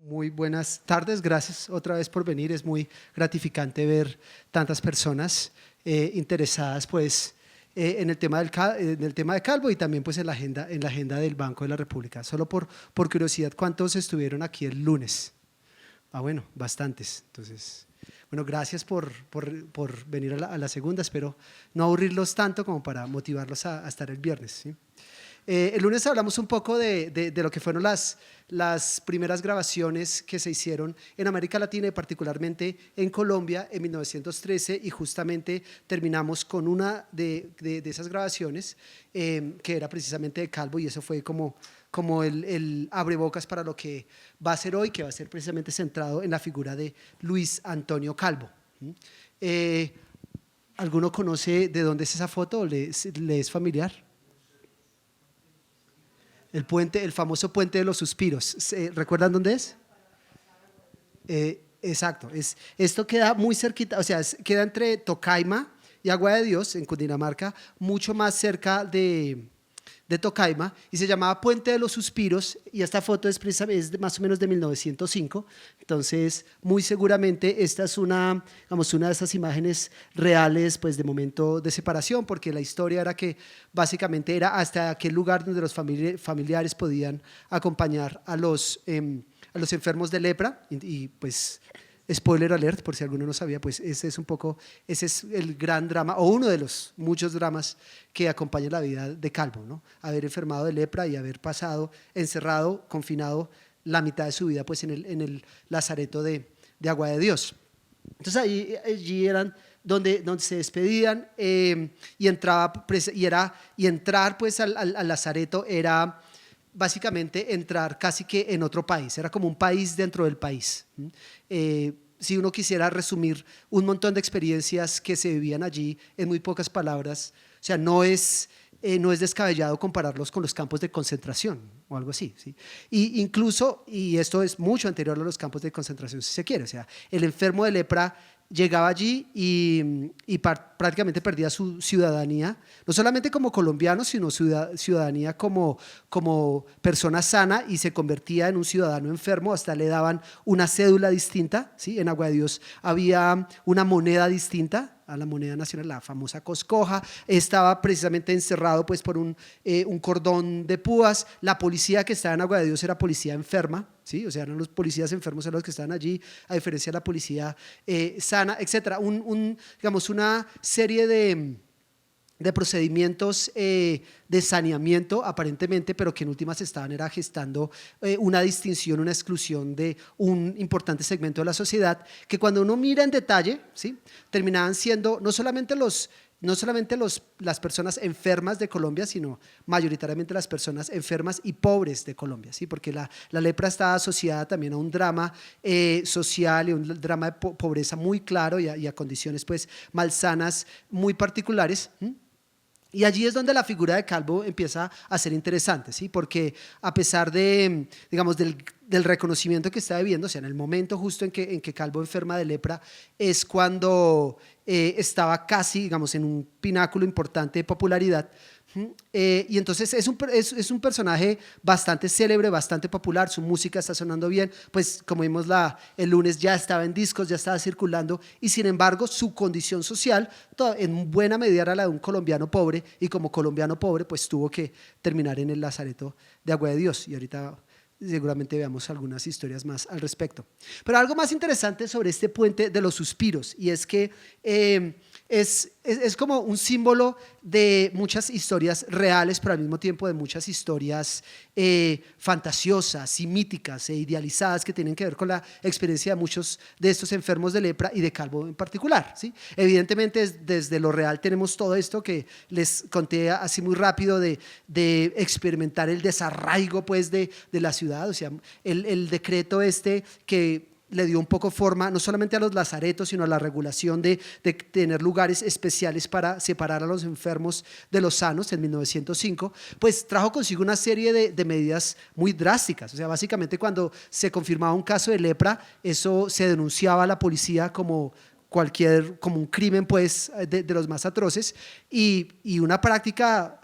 Muy buenas tardes, gracias otra vez por venir. Es muy gratificante ver tantas personas interesadas pues, en el tema de Calvo y también pues, en la agenda del Banco de la República. Solo por curiosidad, ¿cuántos estuvieron aquí el lunes? Bueno, bastantes. Entonces, bueno, gracias por venir a la segunda. Espero no aburrirlos tanto como para motivarlos a estar el viernes, ¿sí? El lunes hablamos un poco de lo que fueron las primeras grabaciones que se hicieron en América Latina y particularmente en Colombia en 1913, y justamente terminamos con una de esas grabaciones que era precisamente de Calvo, y eso fue como el abrebocas para lo que va a ser hoy, que va a ser precisamente centrado en la figura de Luis Antonio Calvo. ¿Alguno conoce de dónde es esa foto? ¿Le es familiar? El famoso Puente de los Suspiros. ¿Recuerdan dónde es? Exacto. Esto queda muy cerquita, o sea, queda entre Tocaima y Agua de Dios, en Cundinamarca, mucho más cerca de Tocaima, y se llamaba Puente de los Suspiros, y esta foto es más o menos de 1905. Entonces, muy seguramente esta es una de esas imágenes reales pues, de momento de separación, porque la historia era que básicamente era hasta aquel lugar donde los familiares podían acompañar a los enfermos de lepra, y pues spoiler alert, por si alguno no sabía, pues ese es el gran drama, o uno de los muchos dramas que acompaña la vida de Calvo, ¿no? Haber enfermado de lepra y haber pasado encerrado, confinado la mitad de su vida pues en el lazareto de Agua de Dios. Entonces allí eran donde se despedían, y entrar pues al lazareto era básicamente entrar casi que en otro país, era como un país dentro del país. Si uno quisiera resumir un montón de experiencias que se vivían allí en muy pocas palabras, o sea, no es descabellado compararlos con los campos de concentración o algo así, ¿sí? Incluso, y esto es mucho anterior a los campos de concentración si se quiere, o sea, el enfermo de lepra llegaba allí y prácticamente perdía su ciudadanía, no solamente como colombiano, sino ciudadanía como persona sana, y se convertía en un ciudadano enfermo. Hasta le daban una cédula distinta, ¿sí? En Agua de Dios había una moneda distinta a la moneda nacional, la famosa coscoja. Estaba precisamente encerrado pues, por un cordón de púas. La policía que estaba en Agua de Dios era policía enferma, ¿sí? O sea, eran los policías enfermos eran los que estaban allí, a diferencia de la policía sana, etcétera. Digamos, una serie de procedimientos de saneamiento aparentemente, pero que en últimas estaban gestando una distinción, una exclusión de un importante segmento de la sociedad, que cuando uno mira en detalle, ¿sí? Terminaban siendo no solamente las personas enfermas de Colombia, sino mayoritariamente las personas enfermas y pobres de Colombia, ¿sí? Porque la lepra está asociada también a un drama social y un drama de pobreza muy claro, y a condiciones pues, malsanas muy particulares. Y allí es donde la figura de Calvo empieza a ser interesante, ¿sí? Porque a pesar digamos, del reconocimiento que está viviendo, o sea, en el momento justo en que Calvo enferma de lepra, es cuando estaba casi, digamos, en un pináculo importante de popularidad. Y entonces es un personaje bastante célebre, bastante popular, su música está sonando bien, pues como vimos el lunes ya estaba en discos, ya estaba circulando, y sin embargo su condición social en buena medida era la de un colombiano pobre, y como colombiano pobre pues tuvo que terminar en el lazareto de Agua de Dios, y ahorita seguramente veamos algunas historias más al respecto. Pero algo más interesante sobre este Puente de los Suspiros, y es que es como un símbolo de muchas historias reales, pero al mismo tiempo de muchas historias fantasiosas y míticas e idealizadas que tienen que ver con la experiencia de muchos de estos enfermos de lepra y de Calvo en particular, ¿sí? Evidentemente desde lo real tenemos todo esto que les conté así muy rápido de experimentar el desarraigo pues, de la ciudad, o sea, el decreto que le dio un poco forma no solamente a los lazaretos, sino a la regulación de tener lugares especiales para separar a los enfermos de los sanos en 1905, pues trajo consigo una serie de medidas muy drásticas. O sea, básicamente cuando se confirmaba un caso de lepra, eso se denunciaba a la policía como un crimen pues, de los más atroces, y una práctica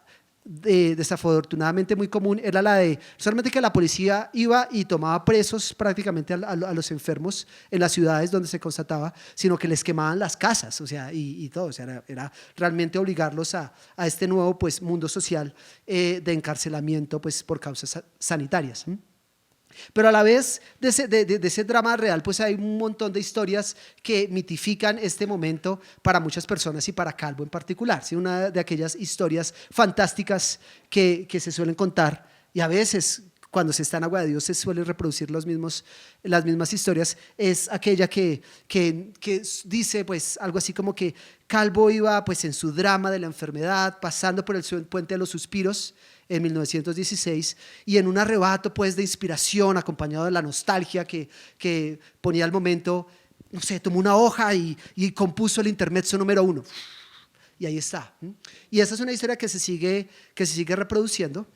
desafortunadamente muy común era la de solamente que la policía iba y tomaba presos prácticamente a los enfermos en las ciudades donde se constataba, sino que les quemaban las casas, o sea, y todo, o sea, era realmente obligarlos a este nuevo pues, mundo social de encarcelamiento pues, por causas sanitarias. Pero a la vez de ese drama real, pues hay un montón de historias que mitifican este momento para muchas personas y para Calvo en particular. ¿Sí? Una de aquellas historias fantásticas que se suelen contar y a veces cuando se está en Agua de Dios se suelen reproducir las mismas historias, es aquella que dice pues algo así como que Calvo iba pues en su drama de la enfermedad, pasando por el puente de los suspiros en 1916 y en un arrebato pues de inspiración acompañado de la nostalgia que ponía al momento, no sé, tomó una hoja y compuso el intermezzo número 1 y ahí está. Y esa es una historia que se sigue reproduciendo.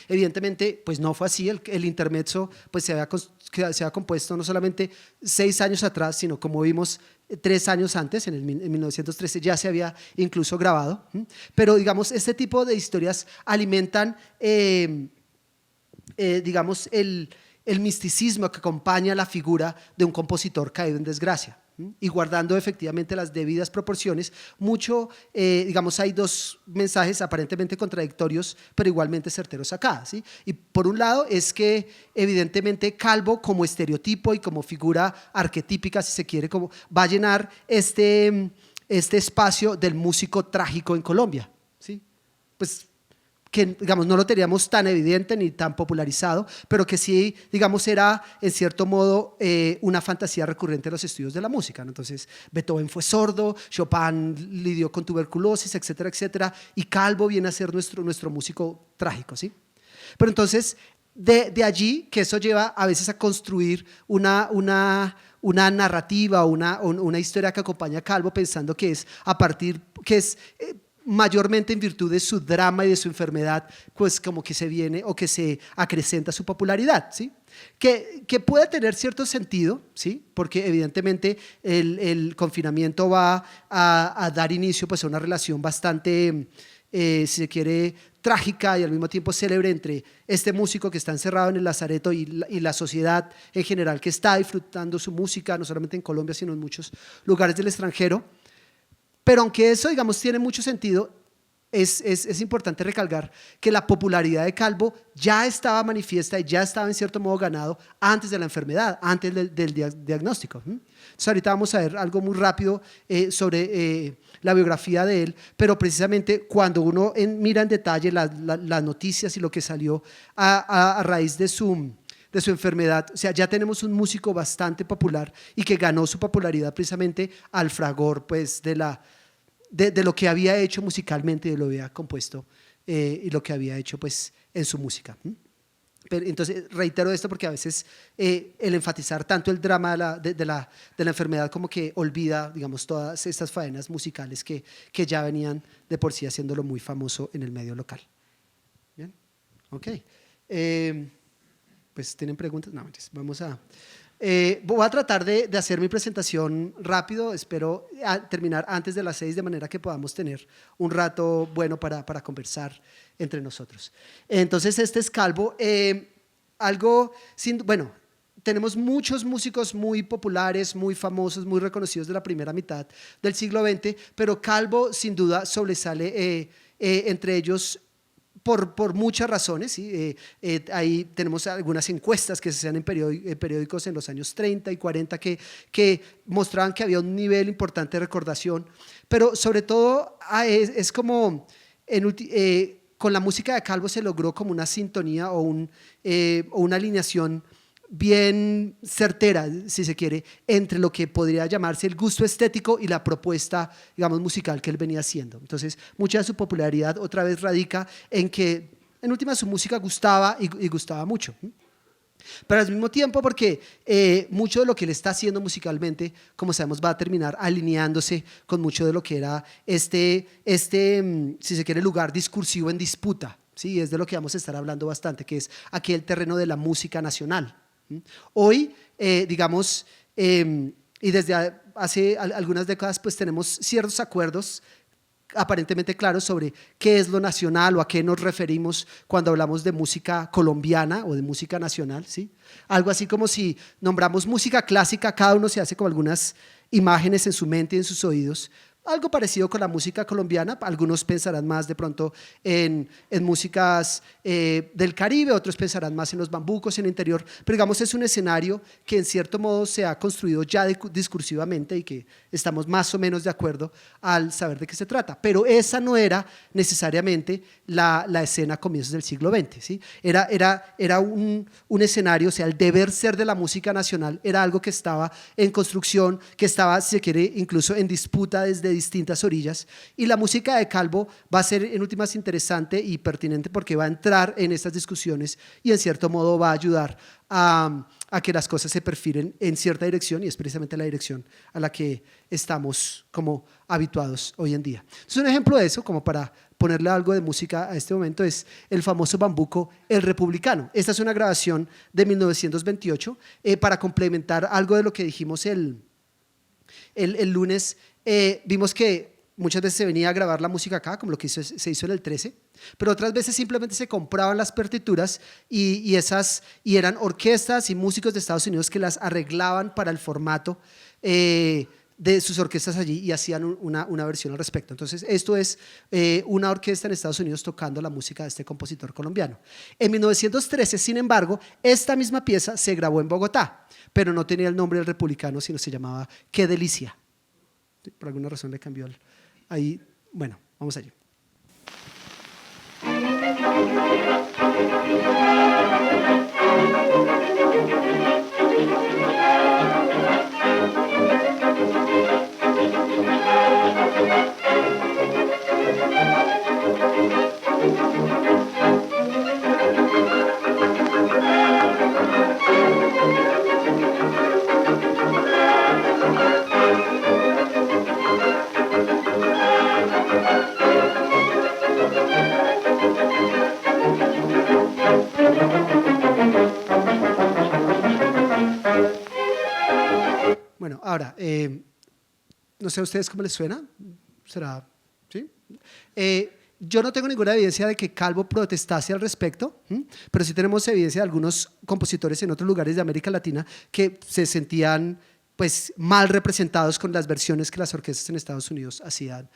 Evidentemente, pues no fue así, el intermezzo pues se había compuesto no solamente 6 años atrás, sino como vimos 3 años antes, en 1913 ya se había incluso grabado, pero digamos, este tipo de historias alimentan, digamos, el misticismo que acompaña la figura de un compositor caído en desgracia. Y guardando efectivamente las debidas proporciones, digamos, hay dos mensajes aparentemente contradictorios, pero igualmente certeros acá, ¿sí? Y por un lado es que evidentemente Calvo como estereotipo y como figura arquetípica, si se quiere, como va a llenar este espacio del músico trágico en Colombia, ¿sí? Pues que digamos, no lo teníamos tan evidente ni tan popularizado, pero que sí, digamos, era en cierto modo una fantasía recurrente en los estudios de la música, ¿no? Entonces, Beethoven fue sordo, Chopin lidió con tuberculosis, etcétera, etcétera, y Calvo viene a ser nuestro músico trágico, ¿sí? Pero entonces, de allí, que eso lleva a veces a construir una narrativa, una historia que acompaña a Calvo, pensando que es mayormente en virtud de su drama y de su enfermedad, pues como que se viene o que se acrecenta su popularidad, ¿sí? Que puede tener cierto sentido, ¿sí? Porque evidentemente el confinamiento va a dar inicio pues, a una relación bastante, si se quiere, trágica y al mismo tiempo célebre entre este músico que está encerrado en el lazareto y la sociedad en general que está disfrutando su música, no solamente en Colombia, sino en muchos lugares del extranjero. Pero aunque eso, digamos, tiene mucho sentido, es importante recalcar que la popularidad de Calvo ya estaba manifiesta y ya estaba en cierto modo ganado antes de la enfermedad, antes del diagnóstico. Entonces ahorita vamos a ver algo muy rápido sobre la biografía de él, pero precisamente cuando uno mira en detalle las noticias y lo que salió a raíz de su enfermedad, o sea, ya tenemos un músico bastante popular y que ganó su popularidad precisamente al fragor pues, de lo que había hecho musicalmente, de lo que había compuesto y lo que había hecho pues, en su música. Pero, entonces, reitero esto porque a veces el enfatizar tanto el drama de la enfermedad como que olvida, digamos, todas estas faenas musicales que ya venían de por sí haciéndolo muy famoso en el medio local. ¿Bien? Ok. Pues, ¿tienen preguntas? No, vamos a… voy a tratar de hacer mi presentación rápido, espero terminar antes de las 6 de manera que podamos tener un rato bueno para conversar entre nosotros. Entonces, este es Calvo. Bueno, tenemos muchos músicos muy populares, muy famosos, muy reconocidos de la primera mitad del siglo XX, pero Calvo sin duda sobresale entre ellos por muchas razones, ¿sí? Ahí tenemos algunas encuestas que se hacían en periódicos en los años 30 y 40 que mostraban que había un nivel importante de recordación, pero sobre todo es como con la música de Calvo se logró como una sintonía o una alineación bien certera, si se quiere, entre lo que podría llamarse el gusto estético y la propuesta, digamos, musical que él venía haciendo. Entonces, mucha de su popularidad otra vez radica en que, en última, su música gustaba y gustaba mucho. Pero al mismo tiempo, porque mucho de lo que él está haciendo musicalmente, como sabemos, va a terminar alineándose con mucho de lo que era si se quiere, lugar discursivo en disputa. Sí, es de lo que vamos a estar hablando bastante, que es aquel terreno de la música nacional. Hoy, digamos, y desde hace algunas décadas, pues tenemos ciertos acuerdos aparentemente claros sobre qué es lo nacional o a qué nos referimos cuando hablamos de música colombiana o de música nacional, ¿sí? Algo así como si nombramos música clásica, cada uno se hace como algunas imágenes en su mente y en sus oídos. Algo parecido con la música colombiana, algunos pensarán más de pronto en músicas del Caribe, otros pensarán más en los bambucos, en el interior, pero digamos es un escenario que en cierto modo se ha construido ya discursivamente y que estamos más o menos de acuerdo al saber de qué se trata, pero esa no era necesariamente la escena a comienzos del siglo XX, ¿sí? Era un escenario, o sea, el deber ser de la música nacional era algo que estaba en construcción, que estaba, si se quiere, incluso en disputa desde distintas orillas, y la música de Calvo va a ser en últimas interesante y pertinente porque va a entrar en estas discusiones y en cierto modo va a ayudar a que las cosas se perfilen en cierta dirección, y es precisamente la dirección a la que estamos como habituados hoy en día. Entonces, un ejemplo de eso, como para ponerle algo de música a este momento, es el famoso bambuco El Republicano. Esta es una grabación de 1928 para complementar algo de lo que dijimos el lunes. Vimos que muchas veces se venía a grabar la música acá, como lo que se hizo en el 13, pero otras veces simplemente se compraban las partituras y eran orquestas y músicos de Estados Unidos que las arreglaban para el formato de sus orquestas allí y hacían una versión al respecto. Entonces, esto es una orquesta en Estados Unidos tocando la música de este compositor colombiano. En 1913, sin embargo, esta misma pieza se grabó en Bogotá, pero no tenía el nombre del Republicano, sino se llamaba Qué Delicia. Por alguna razón le cambió ahí. Bueno, vamos allá. Bueno, ahora, no sé a ustedes cómo les suena, ¿será? ¿Sí? Yo no tengo ninguna evidencia de que Calvo protestase al respecto, pero sí tenemos evidencia de algunos compositores en otros lugares de América Latina que se sentían pues mal representados con las versiones que las orquestas en Estados Unidos hacían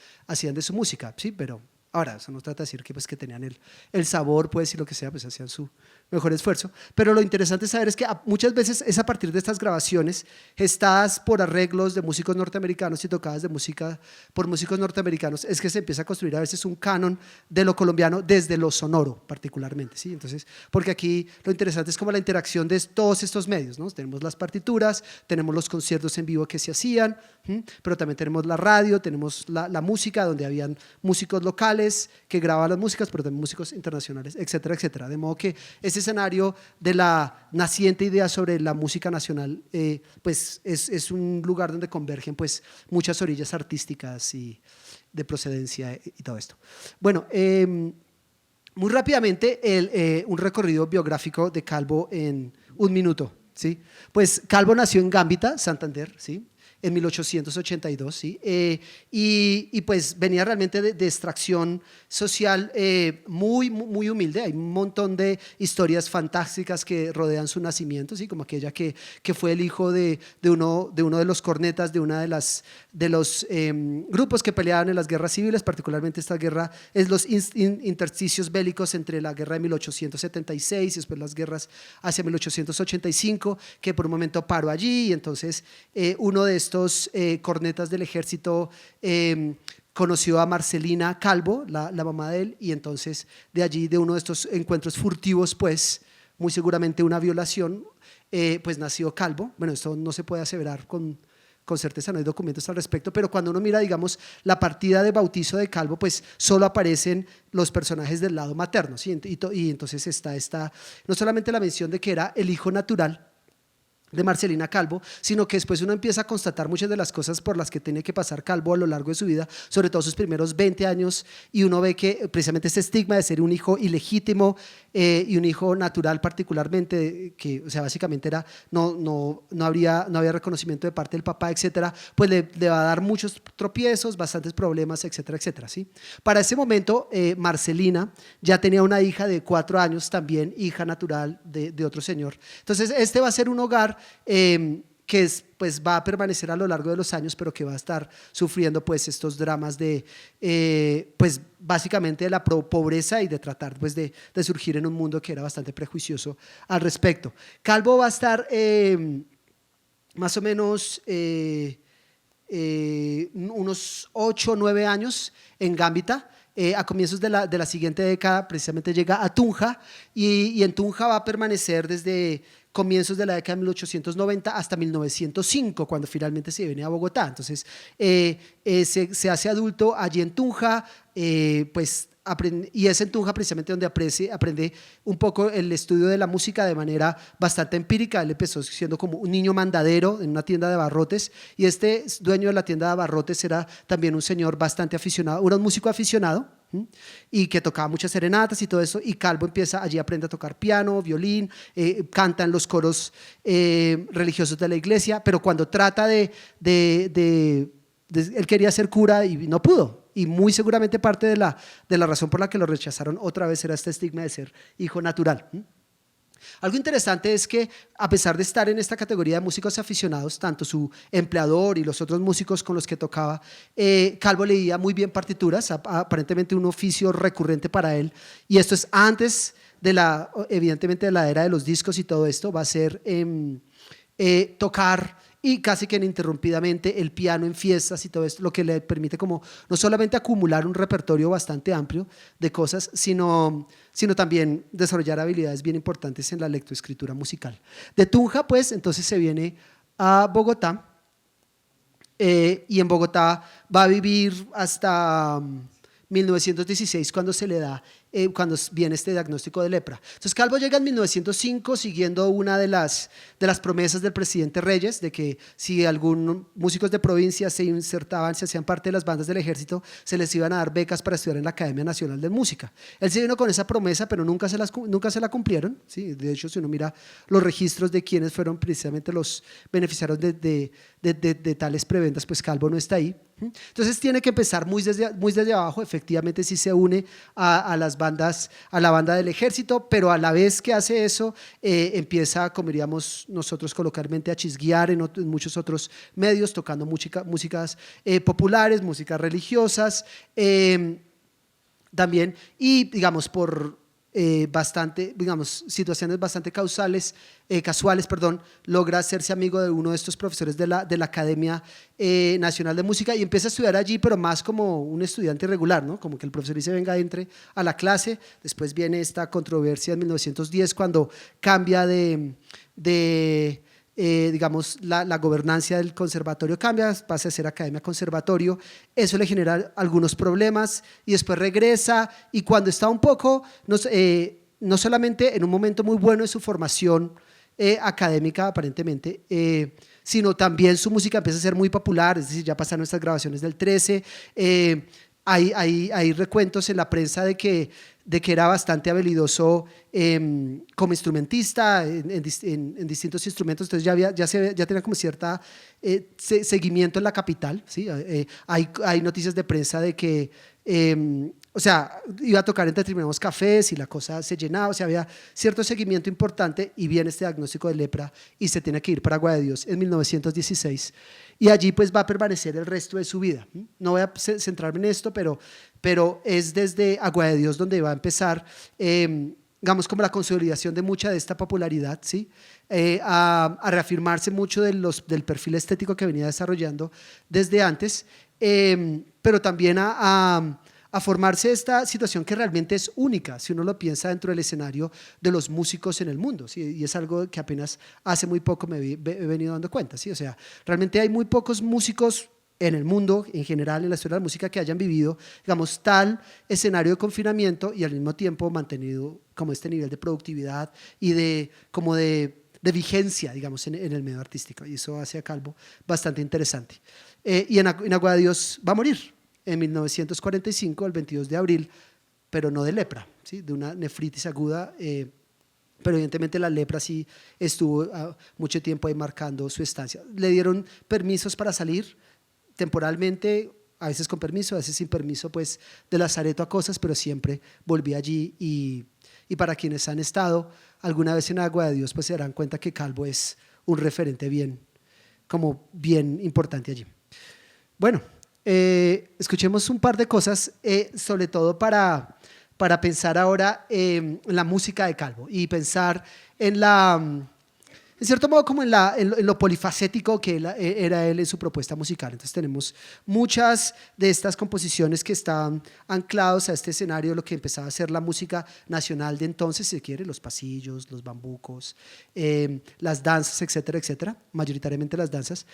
de su música, ¿sí? Pero ahora, eso no trata de decir que, pues, que tenían el sabor, pues, y lo que sea, pues hacían su mejor esfuerzo, pero lo interesante es saber es que muchas veces es a partir de estas grabaciones gestadas por arreglos de músicos norteamericanos y tocadas por músicos norteamericanos, es que se empieza a construir a veces un canon de lo colombiano desde lo sonoro particularmente, ¿sí? Entonces, porque aquí lo interesante es como la interacción de todos estos medios, ¿no? Tenemos las partituras, tenemos los conciertos en vivo que se hacían, pero también tenemos la radio, tenemos la música donde habían músicos locales que grababan las músicas, pero también músicos internacionales, etcétera, etcétera, de modo que ese escenario de la naciente idea sobre la música nacional pues es un lugar donde convergen pues muchas orillas artísticas y de procedencia y todo esto. Bueno, muy rápidamente un recorrido biográfico de Calvo en un minuto, ¿sí? Pues Calvo nació en Gambita, Santander, ¿sí? En 1882, ¿sí? Y pues venía realmente de extracción social muy, muy humilde. Hay un montón de historias fantásticas que rodean su nacimiento, ¿sí? Como aquella que fue el hijo de uno de los cornetas de una de los grupos que peleaban en las guerras civiles, particularmente esta guerra es los intersticios bélicos entre la guerra de 1876 y después las guerras hacia 1885, que por un momento paró allí y entonces uno de estos cornetas del ejército conoció a Marcelina Calvo, la mamá de él, y entonces de allí, de uno de estos encuentros furtivos, pues muy seguramente una violación, pues nació Calvo. Bueno, esto no se puede aseverar con certeza, no hay documentos al respecto, pero cuando uno mira, digamos, la partida de bautizo de Calvo, pues solo aparecen los personajes del lado materno, ¿sí? Y entonces está no solamente la mención de que era el hijo natural, de Marcelina Calvo, sino que después uno empieza a constatar muchas de las cosas por las que tiene que pasar Calvo a lo largo de su vida, sobre todo sus primeros 20 años, y uno ve que precisamente este estigma de ser un hijo ilegítimo y un hijo natural particularmente, que o sea, básicamente era, no había reconocimiento de parte del papá, etcétera, pues le va a dar muchos tropiezos, bastantes problemas, etcétera, etcétera, ¿sí? Para ese momento, Marcelina ya tenía una hija de 4 años, también hija natural de otro señor. Entonces, este va a ser un hogar que pues va a permanecer a lo largo de los años, pero que va a estar sufriendo pues estos dramas de pues básicamente de la pobreza y de tratar pues de surgir en un mundo que era bastante prejuicioso al respecto. Calvo va a estar más o menos unos 8 o 9 años en Gambita. A comienzos de la siguiente década precisamente llega a Tunja y en Tunja va a permanecer desde comienzos de la década de 1890 hasta 1905, cuando finalmente se viene a Bogotá. Entonces se hace adulto allí en Tunja, pues y es en Tunja precisamente donde aprende un poco el estudio de la música de manera bastante empírica. Él empezó siendo como un niño mandadero en una tienda de abarrotes, y este dueño de la tienda de abarrotes era también un señor bastante aficionado, era un músico aficionado, y que tocaba muchas serenatas y todo eso, y Calvo empieza allí, aprende a tocar piano, violín, canta en los coros religiosos de la iglesia, pero cuando trata él quería ser cura y no pudo, y muy seguramente parte de la razón por la que lo rechazaron otra vez era este estigma de ser hijo natural. Algo interesante es que, a pesar de estar en esta categoría de músicos aficionados, tanto su empleador y los otros músicos con los que tocaba, Calvo leía muy bien partituras, aparentemente un oficio recurrente para él, y esto es antes evidentemente de la era de los discos y todo esto. Va a ser tocar y casi que ininterrumpidamente el piano en fiestas y todo esto, lo que le permite como no solamente acumular un repertorio bastante amplio de cosas, sino también desarrollar habilidades bien importantes en la lectoescritura musical. De Tunja, pues, entonces se viene a Bogotá, y en Bogotá va a vivir hasta 1916, cuando viene este diagnóstico de lepra. Entonces Calvo llega en 1905 siguiendo una de las promesas del presidente Reyes, de que si algunos músicos de provincia se insertaban, se hacían parte de las bandas del ejército, se les iban a dar becas para estudiar en la Academia Nacional de Música. Él se vino con esa promesa, pero nunca se la cumplieron, ¿sí? De hecho, si uno mira los registros de quienes fueron precisamente los beneficiarios de tales prebendas, pues Calvo no está ahí. Entonces tiene que empezar muy desde abajo. Efectivamente sí se une a la banda del ejército, pero a la vez que hace eso empieza, como diríamos nosotros coloquialmente, a chisguear en muchos otros medios, tocando músicas populares, músicas religiosas también, y digamos por situaciones bastante casuales, logra hacerse amigo de uno de estos profesores de la Academia Nacional de Música y empieza a estudiar allí, pero más como un estudiante irregular, ¿no? Como que el profesor dice venga, entre a la clase. Después viene esta controversia en 1910 cuando cambia digamos, la gobernancia del conservatorio cambia, pasa a ser academia conservatorio. Eso le genera algunos problemas y después regresa, y cuando está un poco, no solamente en un momento muy bueno de su formación académica aparentemente, sino también su música empieza a ser muy popular, es decir, ya pasaron estas grabaciones del 13, hay recuentos en la prensa de que era bastante habilidoso como instrumentista en distintos instrumentos. Entonces ya tenía como cierta seguimiento en la capital, ¿sí? Hay noticias de prensa de que o sea, iba a tocar en determinados cafés y la cosa se llenaba, o sea, había cierto seguimiento importante, y viene este diagnóstico de lepra y se tiene que ir para Agua de Dios en 1916, y allí pues va a permanecer el resto de su vida. No voy a centrarme en esto, pero es desde Agua de Dios donde va a empezar digamos como la consolidación de mucha de esta popularidad, ¿sí? A reafirmarse mucho del perfil estético que venía desarrollando desde antes, pero también a formarse esta situación que realmente es única si uno lo piensa dentro del escenario de los músicos en el mundo, ¿sí? Y es algo que apenas hace muy poco me he venido dando cuenta, ¿sí? O sea, realmente hay muy pocos músicos en el mundo en general, en la historia de la música, que hayan vivido, digamos, tal escenario de confinamiento y al mismo tiempo mantenido como este nivel de productividad y de de vigencia, digamos, en el medio artístico, y eso hace a Calvo bastante interesante. Y en Agua de Dios va a morir en 1945, el 22 de abril, pero no de lepra, ¿sí? De una nefritis aguda, pero evidentemente la lepra sí estuvo mucho tiempo ahí marcando su estancia. Le dieron permisos para salir temporalmente, a veces con permiso, a veces sin permiso, pues de Lazareto a Cosas, pero siempre volví allí y para quienes han estado alguna vez en Agua de Dios, pues se darán cuenta que Calvo es un referente bien importante allí. Bueno, escuchemos un par de cosas, sobre todo para pensar ahora en la música de Calvo y pensar en cierto modo como en lo polifacético que era él en su propuesta musical. Entonces tenemos muchas de estas composiciones que están anclados a este escenario, lo que empezaba a ser la música nacional de entonces, si se quiere, los pasillos, los bambucos, las danzas, etcétera, etcétera, mayoritariamente las danzas,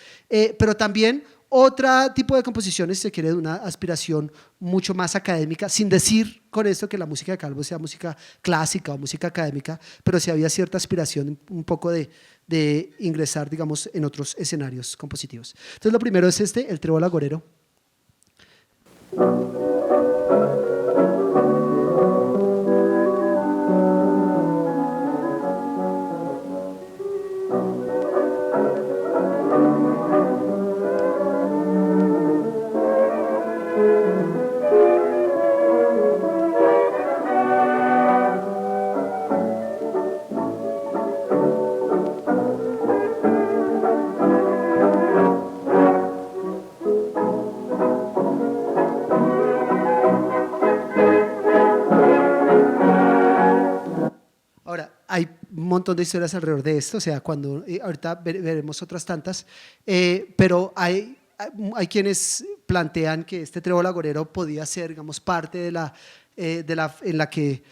pero también otro tipo de composiciones, si se quiere, de una aspiración mucho más académica, sin decir con esto que la música de Calvo sea música clásica o música académica, pero sí había cierta aspiración un poco de ingresar, digamos, en otros escenarios compositivos. Entonces lo primero es el Trébol Agorero. Hay un montón de historias alrededor de esto, o sea, ahorita veremos otras tantas, pero hay quienes plantean que este Trébol Agorero podía ser, digamos, parte en la que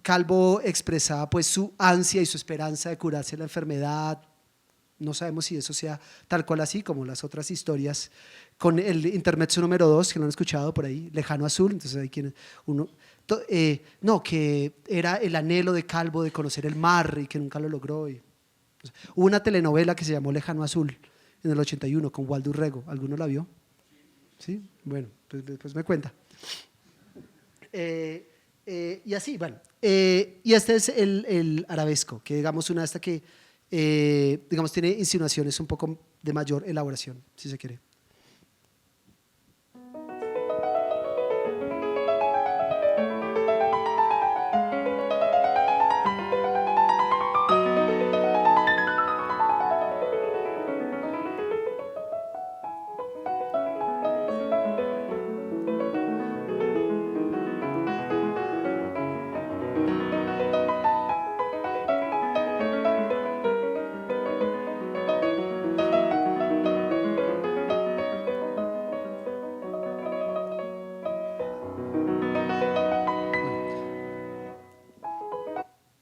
Calvo expresaba pues su ansia y su esperanza de curarse la enfermedad. No sabemos si eso sea tal cual así, como las otras historias, con el intermezzo número 2, que lo han escuchado por ahí, Lejano Azul. Entonces hay quienes, que era el anhelo de Calvo de conocer el mar y que nunca lo logró. Hubo una telenovela que se llamó Lejano Azul en el 81 con Waldo Urrego. ¿Alguno la vio? Sí, bueno, pues después me cuenta. Y así, bueno, y este es el arabesco, que digamos una de estas que digamos tiene insinuaciones un poco de mayor elaboración, si se quiere.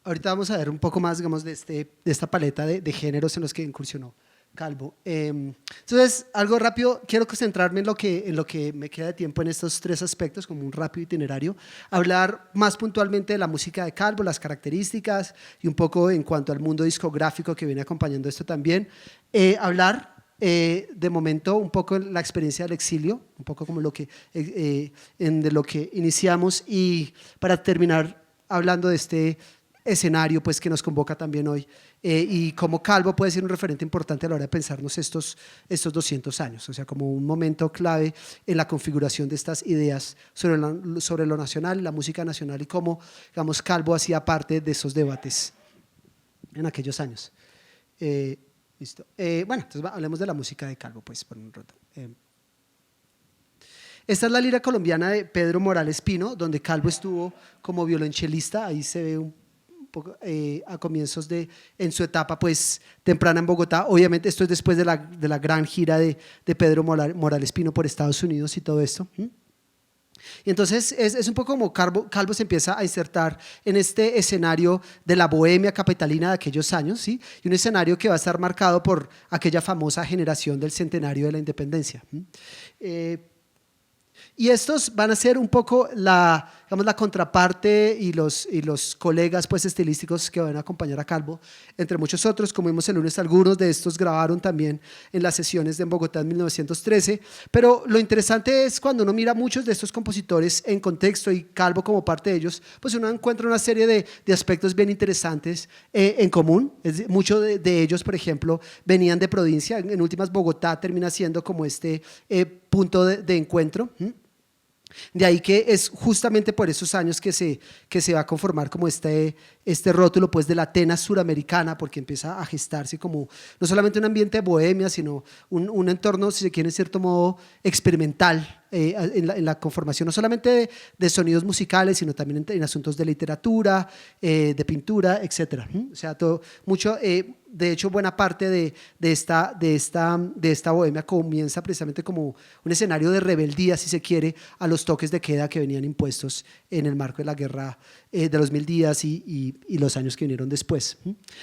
Ahorita vamos a ver un poco más, digamos, de esta paleta de géneros en los que incursionó Calvo. Entonces, algo rápido, quiero concentrarme en lo que me queda de tiempo en estos tres aspectos, como un rápido itinerario, hablar más puntualmente de la música de Calvo, las características y un poco en cuanto al mundo discográfico que viene acompañando esto también, hablar de momento un poco la experiencia del exilio, un poco como de lo que iniciamos, y para terminar hablando de este escenario pues, que nos convoca también hoy, y como Calvo puede ser un referente importante a la hora de pensarnos estos 200 años, o sea, como un momento clave en la configuración de estas ideas sobre lo nacional, la música nacional, y cómo, digamos, Calvo hacía parte de esos debates en aquellos años. Listo. Bueno, entonces hablemos de la música de Calvo pues, por un rato. Esta es la lira colombiana de Pedro Morales Pino, donde Calvo estuvo como violonchelista. Ahí se ve un poco a comienzos en su etapa pues temprana en Bogotá. Obviamente esto es después de la gran gira de Pedro Morales Pino por Estados Unidos y todo esto. Y entonces es un poco como Calvo se empieza a insertar en este escenario de la bohemia capitalina de aquellos años, ¿sí? Y un escenario que va a estar marcado por aquella famosa generación del centenario de la independencia. Y estos van a ser un poco digamos, la contraparte y los colegas pues, estilísticos que van a acompañar a Calvo, entre muchos otros. Como vimos el lunes, algunos de estos grabaron también en las sesiones de Bogotá en 1913. Pero lo interesante es cuando uno mira muchos de estos compositores en contexto y Calvo como parte de ellos, pues uno encuentra una serie de aspectos bien interesantes en común. Muchos de ellos, por ejemplo, venían de provincia. En últimas, Bogotá termina siendo como este punto de encuentro. De ahí que es justamente por esos años que se va a conformar como este rótulo pues, de la Atenas suramericana, porque empieza a gestarse como no solamente un ambiente de bohemia, sino un entorno, si se quiere, en cierto modo experimental en la conformación no solamente de sonidos musicales, sino también en asuntos de literatura, de pintura, etc. O sea, todo, mucho, de hecho, buena parte de esta bohemia comienza precisamente como un escenario de rebeldía, si se quiere, a los toques de queda que venían impuestos en el marco de la guerra de los 1000 días y los años que vinieron después.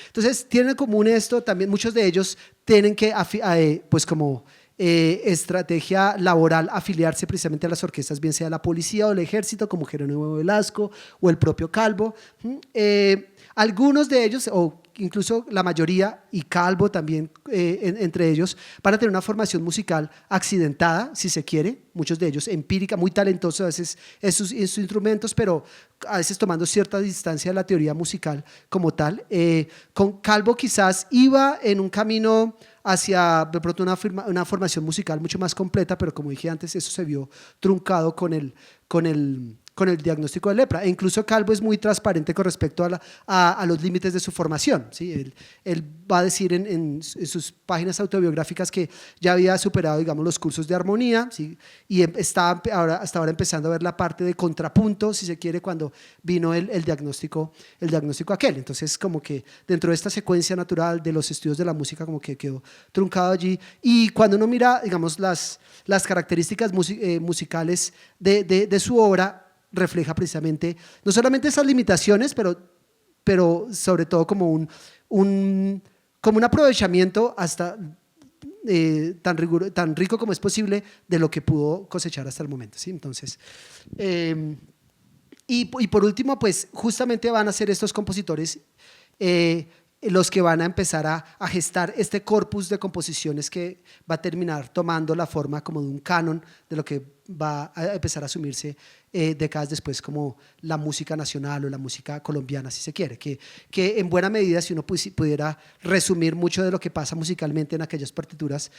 Entonces, tienen en común esto, también muchos de ellos tienen que, pues como estrategia laboral, afiliarse precisamente a las orquestas, bien sea la policía o el ejército, como Jerónimo Velasco o el propio Calvo. Algunos de ellos, o incluso la mayoría, y Calvo también entre ellos, van a tener una formación musical accidentada, si se quiere, muchos de ellos empírica, muy talentosos a veces en sus instrumentos, pero a veces tomando cierta distancia de la teoría musical como tal. Con Calvo quizás iba en un camino hacia de pronto una formación musical mucho más completa, pero como dije antes, eso se vio truncado con el diagnóstico de lepra. E incluso Calvo es muy transparente con respecto a los límites de su formación, ¿sí? Él va a decir en sus páginas autobiográficas que ya había superado, digamos, los cursos de armonía, ¿sí? Y está hasta ahora empezando a ver la parte de contrapunto, si se quiere, cuando vino el diagnóstico aquel. Entonces, como que dentro de esta secuencia natural de los estudios de la música, como que quedó truncado allí. Y cuando uno mira, digamos, las características musicales de su obra, refleja precisamente no solamente esas limitaciones, pero sobre todo como un aprovechamiento hasta tan rico como es posible de lo que pudo cosechar hasta el momento, ¿sí? Entonces, y por último, pues justamente van a ser estos compositores los que van a empezar a gestar este corpus de composiciones que va a terminar tomando la forma como de un canon de lo que va a empezar a asumirse décadas después como la música nacional o la música colombiana, si se quiere, que en buena medida, si uno pudiera resumir mucho de lo que pasa musicalmente en aquellas partituras,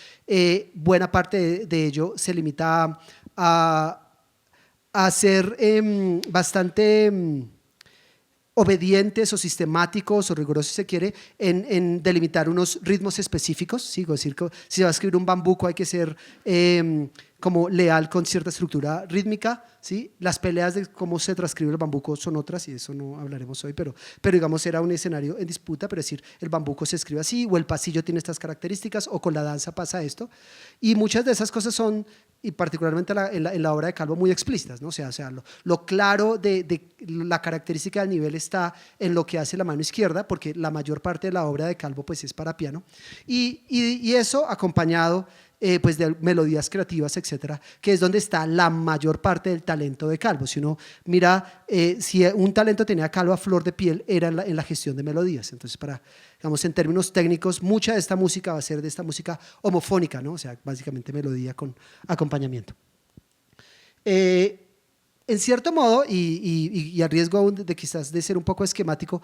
buena parte de ello se limita a ser bastante obedientes o sistemáticos o rigurosos, si se quiere, en delimitar unos ritmos específicos. ¿Sí? Es decir, si se va a escribir un bambuco hay que ser como leal con cierta estructura rítmica, ¿sí? Las peleas de cómo se transcribe el bambuco son otras y de eso no hablaremos hoy, pero digamos era un escenario en disputa, pero es decir, el bambuco se escribe así o el pasillo tiene estas características o con la danza pasa esto, y muchas de esas cosas son, y particularmente en la obra de Calvo, muy explícitas, ¿no? O sea lo claro de la característica del nivel está en lo que hace la mano izquierda, porque la mayor parte de la obra de Calvo pues es para piano, y eso acompañado pues de melodías creativas, etcétera, que es donde está la mayor parte del talento de Calvo. Si uno mira, si un talento tenía Calvo a flor de piel, era en la gestión de melodías. Entonces, digamos, en términos técnicos, mucha de esta música va a ser de esta música homofónica, ¿no? O sea, básicamente melodía con acompañamiento. En cierto modo, y a riesgo aún de quizás de ser un poco esquemático,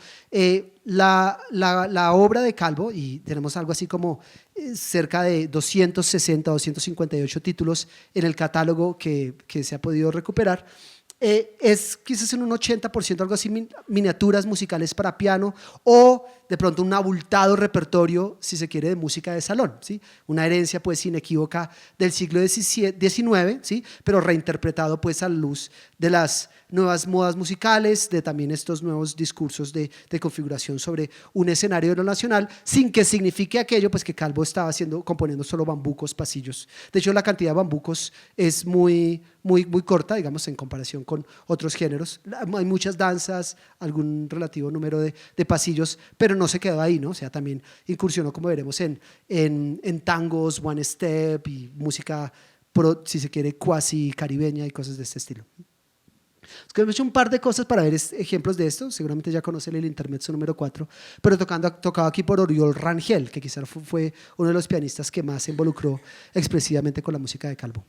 la obra de Calvo, y tenemos algo así como cerca de 260, 258 títulos en el catálogo que se ha podido recuperar, es quizás en un 80%, algo así, miniaturas musicales para piano o de pronto un abultado repertorio, si se quiere, de música de salón, ¿sí? Una herencia pues inequívoca del siglo XIX, ¿sí? Pero reinterpretado pues a la luz de las nuevas modas musicales, de también estos nuevos discursos de configuración sobre un escenario de lo nacional, sin que signifique aquello pues que Calvo estaba componiendo solo bambucos, pasillos. De hecho, la cantidad de bambucos es muy corta, digamos, en comparación con otros géneros. Hay muchas danzas, algún relativo número de pasillos, pero no se quedó ahí, ¿no? O sea, también incursionó, como veremos, en tangos, one step y música si se quiere, cuasi caribeña y cosas de este estilo. Es que hemos hecho un par de cosas para ver ejemplos de esto. Seguramente ya conocen el Intermezzo número 4, pero tocado aquí por Oriol Rangel, que quizás fue uno de los pianistas que más se involucró expresivamente con la música de Calvo.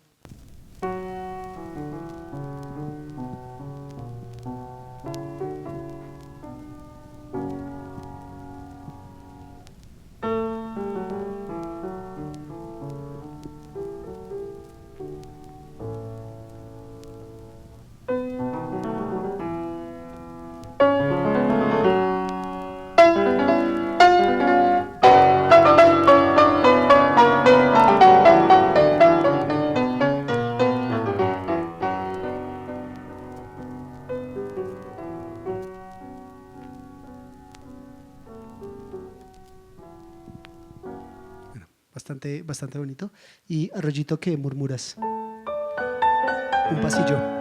Bastante bonito. Y Arroyito, ¿qué murmuras? Un pasillo.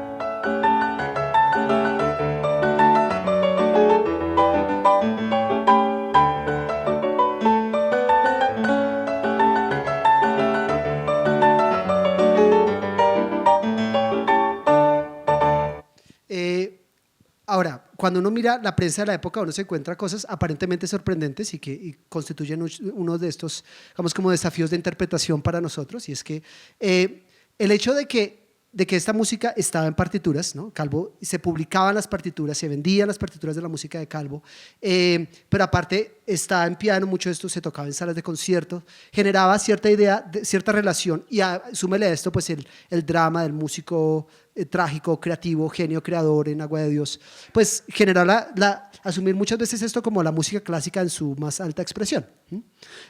Ahora, cuando uno mira la prensa de la época, uno se encuentra cosas aparentemente sorprendentes y constituyen uno de estos, digamos, como desafíos de interpretación para nosotros, y es que el hecho de que esta música estaba en partituras, ¿no? Calvo, se publicaban las partituras, se vendían las partituras de la música de Calvo, pero aparte estaba en piano, mucho de esto se tocaba en salas de concierto, generaba cierta idea, cierta relación, y súmele a esto pues el drama del músico trágico, creativo, genio creador en Agua de Dios, pues generar asumir muchas veces esto como la música clásica en su más alta expresión.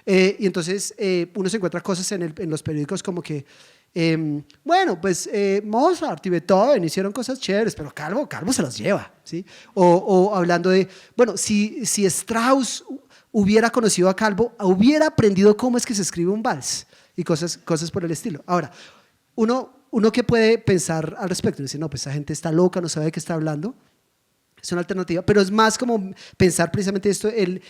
Y entonces uno se encuentra cosas en los periódicos como que bueno, pues Mozart y Beethoven hicieron cosas chéveres, pero Calvo se los lleva, ¿sí? O hablando de, bueno, si Strauss hubiera conocido a Calvo, hubiera aprendido cómo es que se escribe un vals y cosas por el estilo. Ahora, uno que puede pensar al respecto, dice, no, pues esa gente está loca, no sabe de qué está hablando. Es una alternativa, pero es más como pensar precisamente esto, el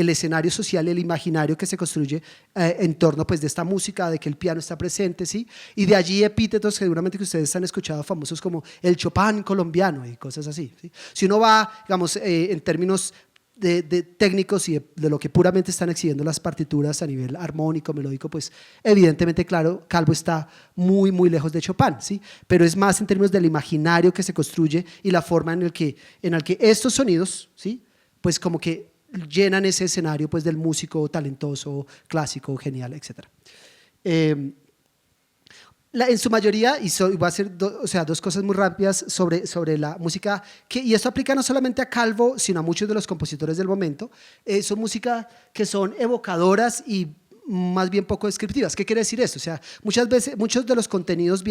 escenario social, el imaginario que se construye en torno pues, de esta música, de que el piano está presente, ¿sí? Y de allí epítetos que seguramente que ustedes han escuchado famosos como el Chopin colombiano y cosas así, ¿sí? Si uno va, digamos, en términos de técnicos y de lo que puramente están exhibiendo las partituras a nivel armónico, melódico, pues evidentemente, claro, Calvo está muy, muy lejos de Chopin, ¿sí? Pero es más en términos del imaginario que se construye y la forma en el que estos sonidos, ¿sí? Pues como que llenan ese escenario pues, del músico talentoso, clásico, genial, etc. En su mayoría, y voy a hacer dos cosas muy rápidas sobre la música, y esto aplica no solamente a Calvo, sino a muchos de los compositores del momento, son música que son evocadoras y más bien poco descriptivas. ¿Qué quiere decir esto? O sea, muchas veces, muchos de los contenidos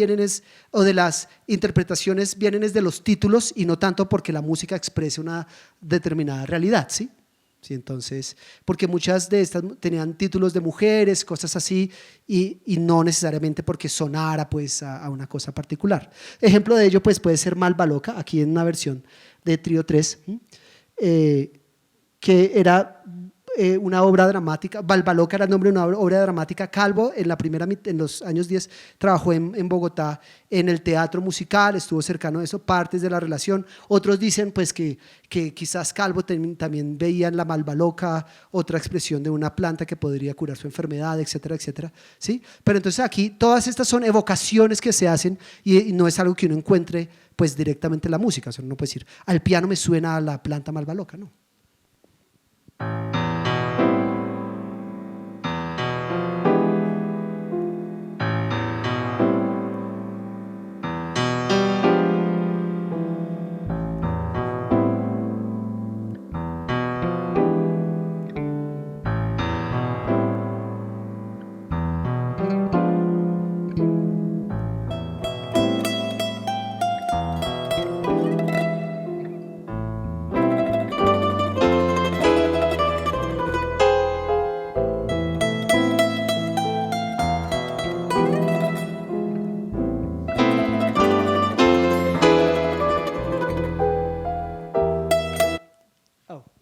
o de las interpretaciones vienen de los títulos y no tanto porque la música exprese una determinada realidad, ¿sí? Sí, entonces, porque muchas de estas tenían títulos de mujeres, cosas así, y no necesariamente porque sonara pues, a una cosa particular. Ejemplo de ello pues, puede ser Malva Loca, aquí en una versión de Trío 3, que era una obra dramática. Malva Loca era el nombre de una obra dramática. Calvo en los años 10 trabajó en Bogotá en el teatro musical, estuvo cercano a eso, partes de la relación. Otros dicen pues que quizás Calvo también veía en la Malva Loca otra expresión de una planta que podría curar su enfermedad, etcétera, etcétera, ¿sí? Pero entonces aquí todas estas son evocaciones que se hacen y no es algo que uno encuentre pues directamente en la música. O sea, uno no puede decir, al piano me suena a la planta Malva Loca, ¿no?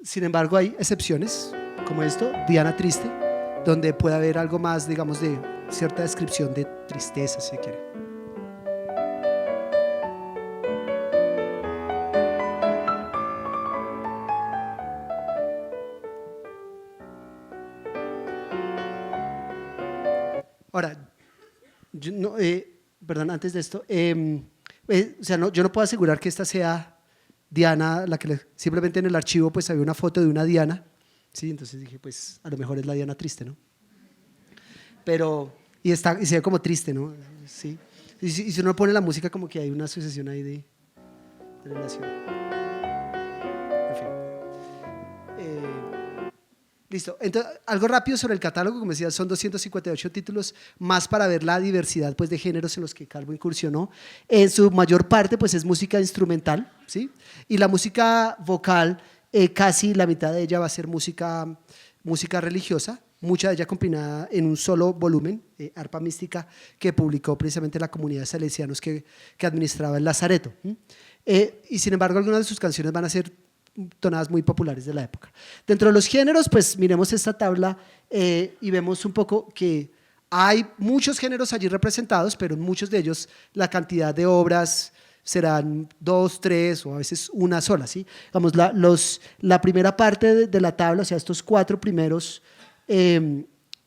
Sin embargo, hay excepciones, como esto, Diana Triste, donde puede haber algo más, digamos, de cierta descripción de tristeza, si se quiere. Ahora, yo no, perdón, antes de esto, o sea, no, yo no puedo asegurar que esta sea Diana, simplemente en el archivo pues había una foto de una Diana, ¿sí? Entonces dije, pues a lo mejor es la Diana triste, ¿no? Pero, y se ve como triste, ¿no? Sí. Y si uno pone la música, como que hay una asociación ahí de relación. En fin. Listo. Entonces, algo rápido sobre el catálogo, como decía, son 258 títulos, más para ver la diversidad pues, de géneros en los que Calvo incursionó. En su mayor parte pues, es música instrumental, ¿sí? Y la música vocal, casi la mitad de ella va a ser música religiosa, mucha de ella combinada en un solo volumen, Arpa Mística, que publicó precisamente la comunidad de salesianos que administraba el Lazareto. Y sin embargo, algunas de sus canciones van a ser tonadas muy populares de la época. Dentro de los géneros, pues miremos esta tabla y vemos un poco que hay muchos géneros allí representados, pero en muchos de ellos la cantidad de obras serán 2, 3 o a veces una sola, ¿sí? Vamos, la primera parte de la tabla, o sea, estos 4 primeros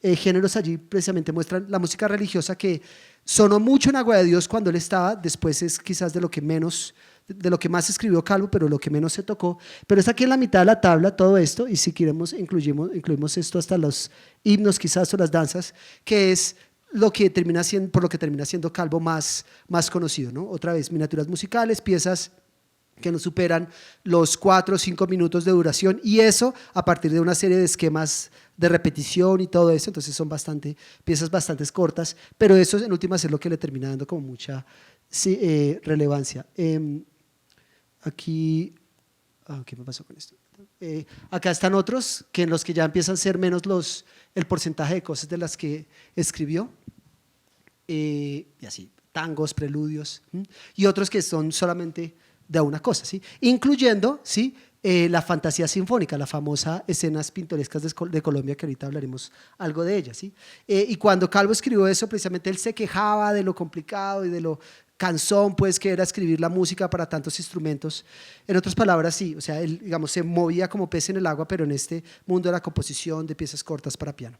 géneros allí precisamente muestran la música religiosa que sonó mucho en Agua de Dios cuando él estaba, después es quizás de lo que más escribió Calvo, pero lo que menos se tocó, pero está aquí en la mitad de la tabla todo esto, y si queremos incluimos esto hasta los himnos quizás o las danzas, que es por lo que termina siendo Calvo más conocido, ¿no? Otra vez, miniaturas musicales, piezas que no superan los 4 o 5 minutos de duración, y eso a partir de una serie de esquemas de repetición y todo eso, entonces son piezas bastante cortas, pero eso en últimas es lo que le termina dando como mucha relevancia. Aquí, ¿qué me pasó con esto? Acá están otros en los que ya empiezan a ser menos el porcentaje de cosas de las que escribió, y así, tangos, preludios, y otros que son solamente de una cosa, ¿sí? Incluyendo, ¿sí? La fantasía sinfónica, la famosa escenas pintorescas de Colombia, que ahorita hablaremos algo de ella, ¿sí? Y cuando Calvo escribió eso, precisamente él se quejaba de lo complicado y de lo cansón pues que era escribir la música para tantos instrumentos. En otras palabras, sí, o sea, él, digamos, se movía como pez en el agua, pero en este mundo de la composición de piezas cortas para piano.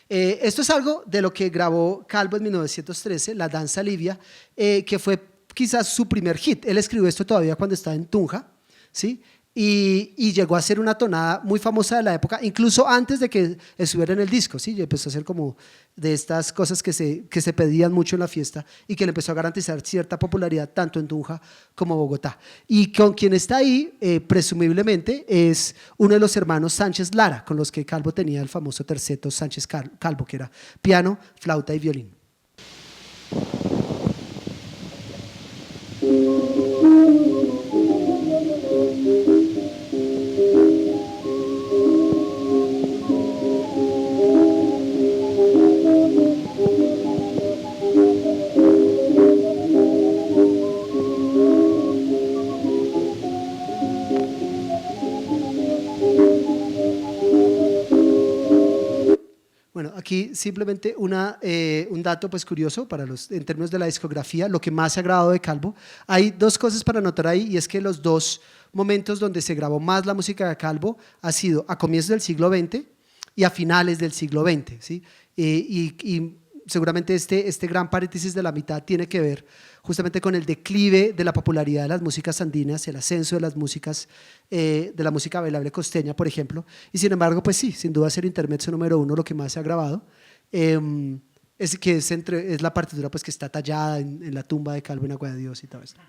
Esto es algo de lo que grabó Calvo en 1913, La Danza Livia, que fue quizás su primer hit. Él escribió esto todavía cuando estaba en Tunja, ¿sí? Y llegó a ser una tonada muy famosa de la época, incluso antes de que estuviera en el disco, ¿sí? Y empezó a ser como de estas cosas que se pedían mucho en la fiesta y que le empezó a garantizar cierta popularidad tanto en Tunja como Bogotá. Y con quien está ahí, presumiblemente, es uno de los hermanos Sánchez Lara, con los que Calvo tenía el famoso terceto Sánchez Calvo, que era piano, flauta y violín. Bueno, aquí simplemente un dato pues curioso en términos de la discografía, lo que más se ha grabado de Calvo. Hay 2 cosas para notar ahí, y es que los 2 momentos donde se grabó más la música de Calvo ha sido a comienzos del siglo XX y a finales del siglo XX, ¿sí? Y seguramente este gran paréntesis de la mitad tiene que ver justamente con el declive de la popularidad de las músicas andinas, el ascenso de las músicas, de la música bailable costeña, por ejemplo, y sin embargo, pues sí, sin duda es el intermezzo número 1 lo que más se ha grabado, es la partitura pues, que está tallada en la tumba de Calvo en Agua de Dios y todo esto.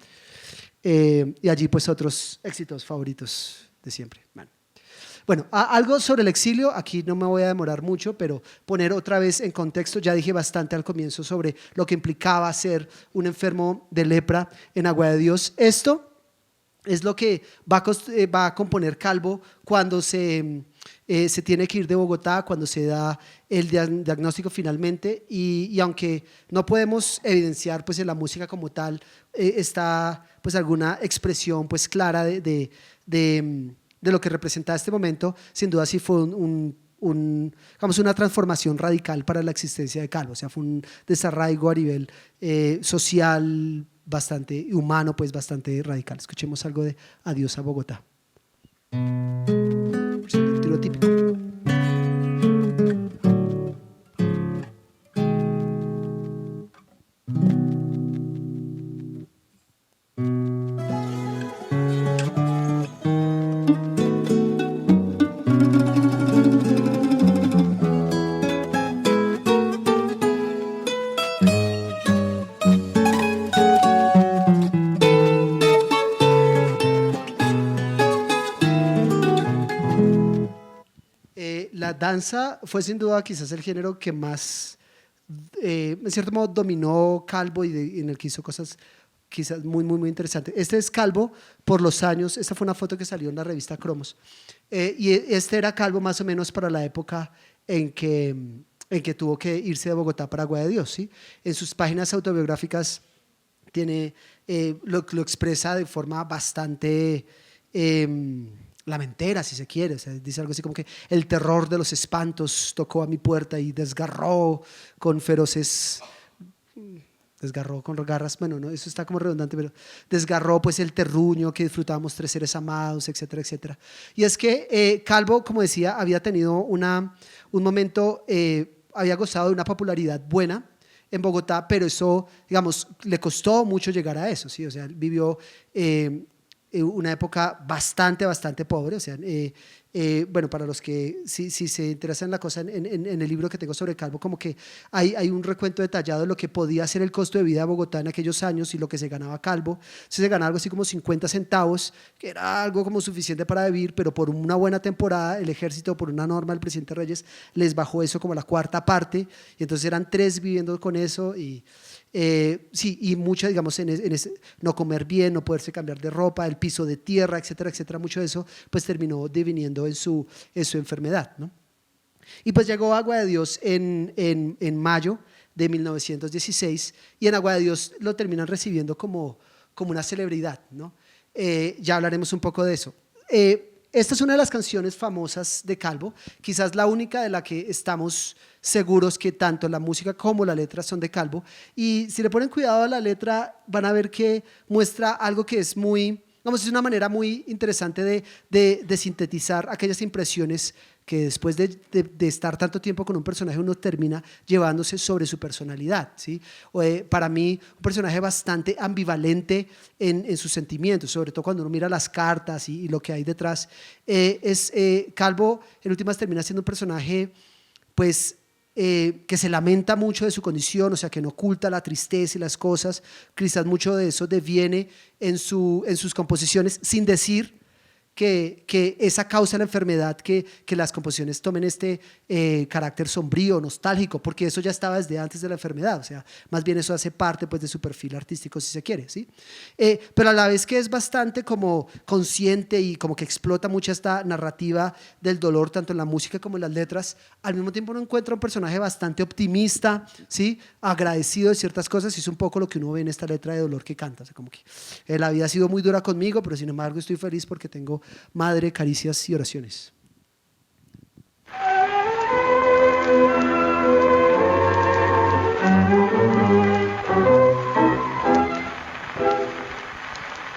Y allí pues otros éxitos favoritos de siempre. Bueno, algo sobre el exilio, aquí no me voy a demorar mucho, pero poner otra vez en contexto, ya dije bastante al comienzo sobre lo que implicaba ser un enfermo de lepra en Agua de Dios. Esto es lo que va a componer Calvo cuando se tiene que ir de Bogotá, cuando se da el diagnóstico finalmente, y aunque no podemos evidenciar pues, en la música como tal está pues, alguna expresión pues, clara de lo que representa este momento, sin duda sí fue un digamos, una transformación radical para la existencia de Calvo. O sea, fue un desarraigo a nivel social bastante humano, pues bastante radical. Escuchemos algo de Adiós a Bogotá. El tiro típico. La danza fue sin duda quizás el género que más, en cierto modo, dominó Calvo y en el que hizo cosas quizás muy interesantes. Este es Calvo por los años, esta fue una foto que salió en la revista Cromos, y este era Calvo más o menos para la época en que tuvo que irse de Bogotá para Agua de Dios, ¿sí? En sus páginas autobiográficas tiene, lo expresa de forma bastante lamentera, si se quiere. O sea, dice algo así como que el terror de los espantos tocó a mi puerta y desgarró con feroces, desgarró con garras, bueno, no, eso está como redundante, pero desgarró pues el terruño que disfrutábamos 3 seres amados, etcétera, etcétera. Y es que Calvo, como decía, había tenido un momento, había gozado de una popularidad buena en Bogotá, pero eso, digamos, le costó mucho llegar a eso, ¿sí? O sea, él vivió una época bastante pobre. O sea, bueno, para los que sí se interesan en la cosa, en el libro que tengo sobre Calvo, como que hay un recuento detallado de lo que podía ser el costo de vida de Bogotá en aquellos años y lo que se ganaba Calvo. Entonces, se ganaba algo así como 50 centavos, que era algo como suficiente para vivir, pero por una buena temporada el ejército, por una norma del presidente Reyes, les bajó eso como a la cuarta parte, y entonces eran 3 viviendo con eso. Y sí, y mucho, digamos, en ese no comer bien, no poderse cambiar de ropa, el piso de tierra, etcétera, etcétera, mucho de eso pues terminó deviniendo en su enfermedad, ¿no? Y pues llegó a Agua de Dios en mayo de 1916, y en Agua de Dios lo terminan recibiendo como una celebridad, ¿no? Ya hablaremos un poco de eso. Esta es una de las canciones famosas de Calvo, quizás la única de la que estamos seguros que tanto la música como la letra son de Calvo, y si le ponen cuidado a la letra van a ver que muestra algo que es muy, vamos, es una manera muy interesante de sintetizar aquellas impresiones que después de estar tanto tiempo con un personaje uno termina llevándose sobre su personalidad, ¿sí? Para mí, un personaje bastante ambivalente en sus sentimientos, sobre todo cuando uno mira las cartas y lo que hay detrás. Calvo, en últimas, termina siendo un personaje, pues, que se lamenta mucho de su condición, o sea, que no oculta la tristeza y las cosas. Quizás mucho de eso deviene en sus composiciones, sin decir que esa causa la enfermedad, que las composiciones tomen este carácter sombrío, nostálgico, porque eso ya estaba desde antes de la enfermedad. O sea, más bien eso hace parte pues de su perfil artístico, si se quiere, ¿sí? Pero a la vez que es bastante como consciente y como que explota mucho esta narrativa del dolor, tanto en la música como en las letras, al mismo tiempo uno encuentra un personaje bastante optimista, ¿sí? Agradecido de ciertas cosas, y es un poco lo que uno ve en esta letra de dolor que canta. O sea, como que la vida ha sido muy dura conmigo, pero sin embargo estoy feliz porque tengo madre, caricias y oraciones.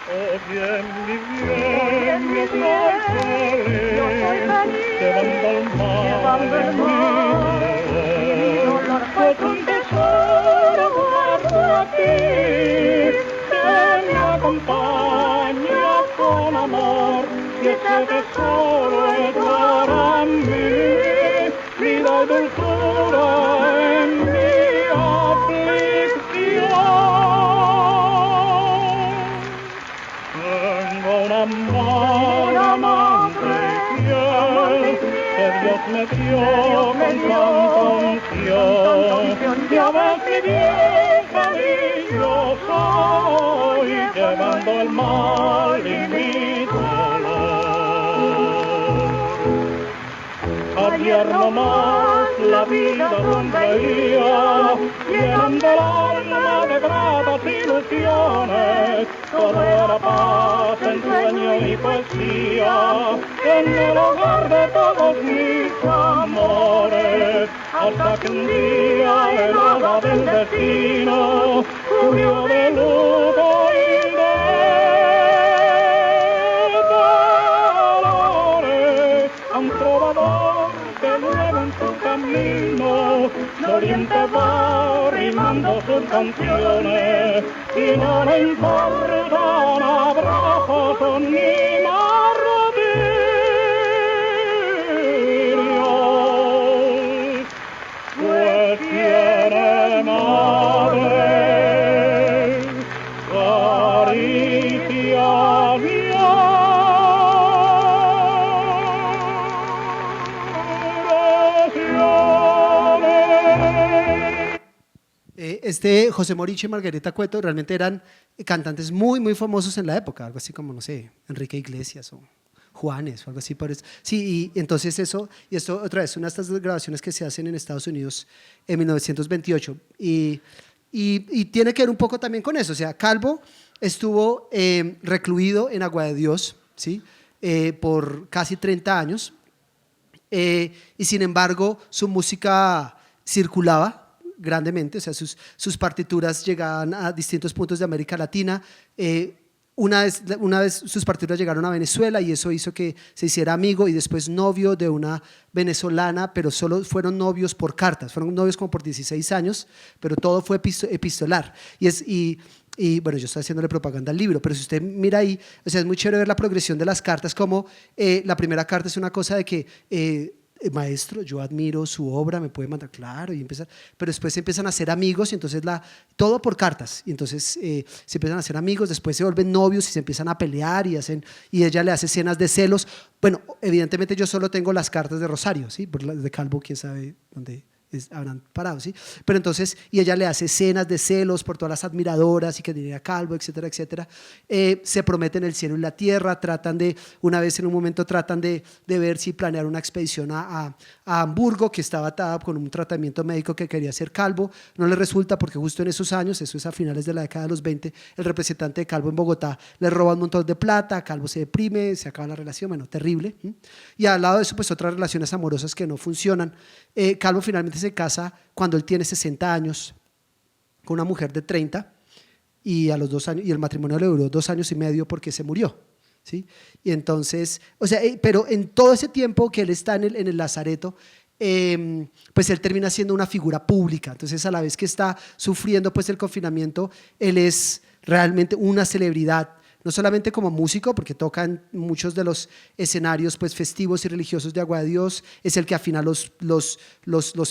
Oye, mi bien, yo soy feliz, llevando el mar, mi dolor fue un tesoro guardo aquí, que me acompaña con amor, y ese tesoro es para mí, vida y dulzura en mi aflicción. Tengo un amante fiel, que Dios me dio con tanta unción, ya ves mi bien feliz yo soy, llevando el mal y mi dolor. Ayer nomás la vida sonreía, llenando el alma de gratas ilusiones. ilusiones, todo era paz, ensueño y poesía, en el hogar de todos mis amores, hasta que un día el hada del destino cubrió de luto y de dolores a un trovador que luego en su camino de oriente va rimando sus canciones y no le importan abrazos ni martirios, pues tiene madre, caricia y José Moricho y Margarita Cueto realmente eran cantantes muy, muy famosos en la época, algo así como, no sé, Enrique Iglesias o Juanes o algo así por eso. Sí, y entonces eso, y esto otra vez, una de estas grabaciones que se hacen en Estados Unidos en 1928 y tiene que ver un poco también con eso, o sea, Calvo estuvo recluido en Agua de Dios, ¿sí? Por casi 30 años y sin embargo su música circulaba grandemente, o sea, sus partituras llegaban a distintos puntos de América Latina. Una vez sus partituras llegaron a Venezuela y eso hizo que se hiciera amigo y después novio de una venezolana, pero solo fueron novios por cartas, fueron novios como por 16 años, pero todo fue epistolar. Y bueno, yo estoy haciéndole propaganda al libro, pero si usted mira ahí, o sea, es muy chévere ver la progresión de las cartas, como la primera carta es una cosa de que maestro, yo admiro su obra, me puede mandar, claro, y empezar, pero después se empiezan a hacer amigos y entonces todo por cartas, y entonces se empiezan a hacer amigos, después se vuelven novios y se empiezan a pelear y ella le hace escenas de celos. Bueno, evidentemente yo solo tengo las cartas de Rosario, ¿sí? Por las de Calvo, quién sabe dónde habrán parado, ¿sí? Pero entonces, y ella le hace escenas de celos por todas las admiradoras y que tenía Calvo, etcétera, etcétera. Se prometen el cielo y la tierra, una vez en un momento tratan de ver si planear una expedición a Hamburgo, que estaba atada con un tratamiento médico que quería hacer Calvo, no le resulta porque justo en esos años, eso es a finales de la década de los 20, el representante de Calvo en Bogotá le roba un montón de plata, Calvo se deprime, se acaba la relación, bueno, terrible. Y al lado de eso, pues otras relaciones amorosas que no funcionan. Calvo finalmente se casa cuando él tiene 60 años con una mujer de 30 y a los 2 años, y el matrimonio le duró 2 años y medio porque se murió, ¿sí? Y entonces, o sea, pero en todo ese tiempo que él está en el lazareto, pues él termina siendo una figura pública. Entonces, a la vez que está sufriendo pues el confinamiento, él es realmente una celebridad, no solamente como músico, porque toca en muchos de los escenarios pues, festivos y religiosos de Agua de Dios, es el que afina los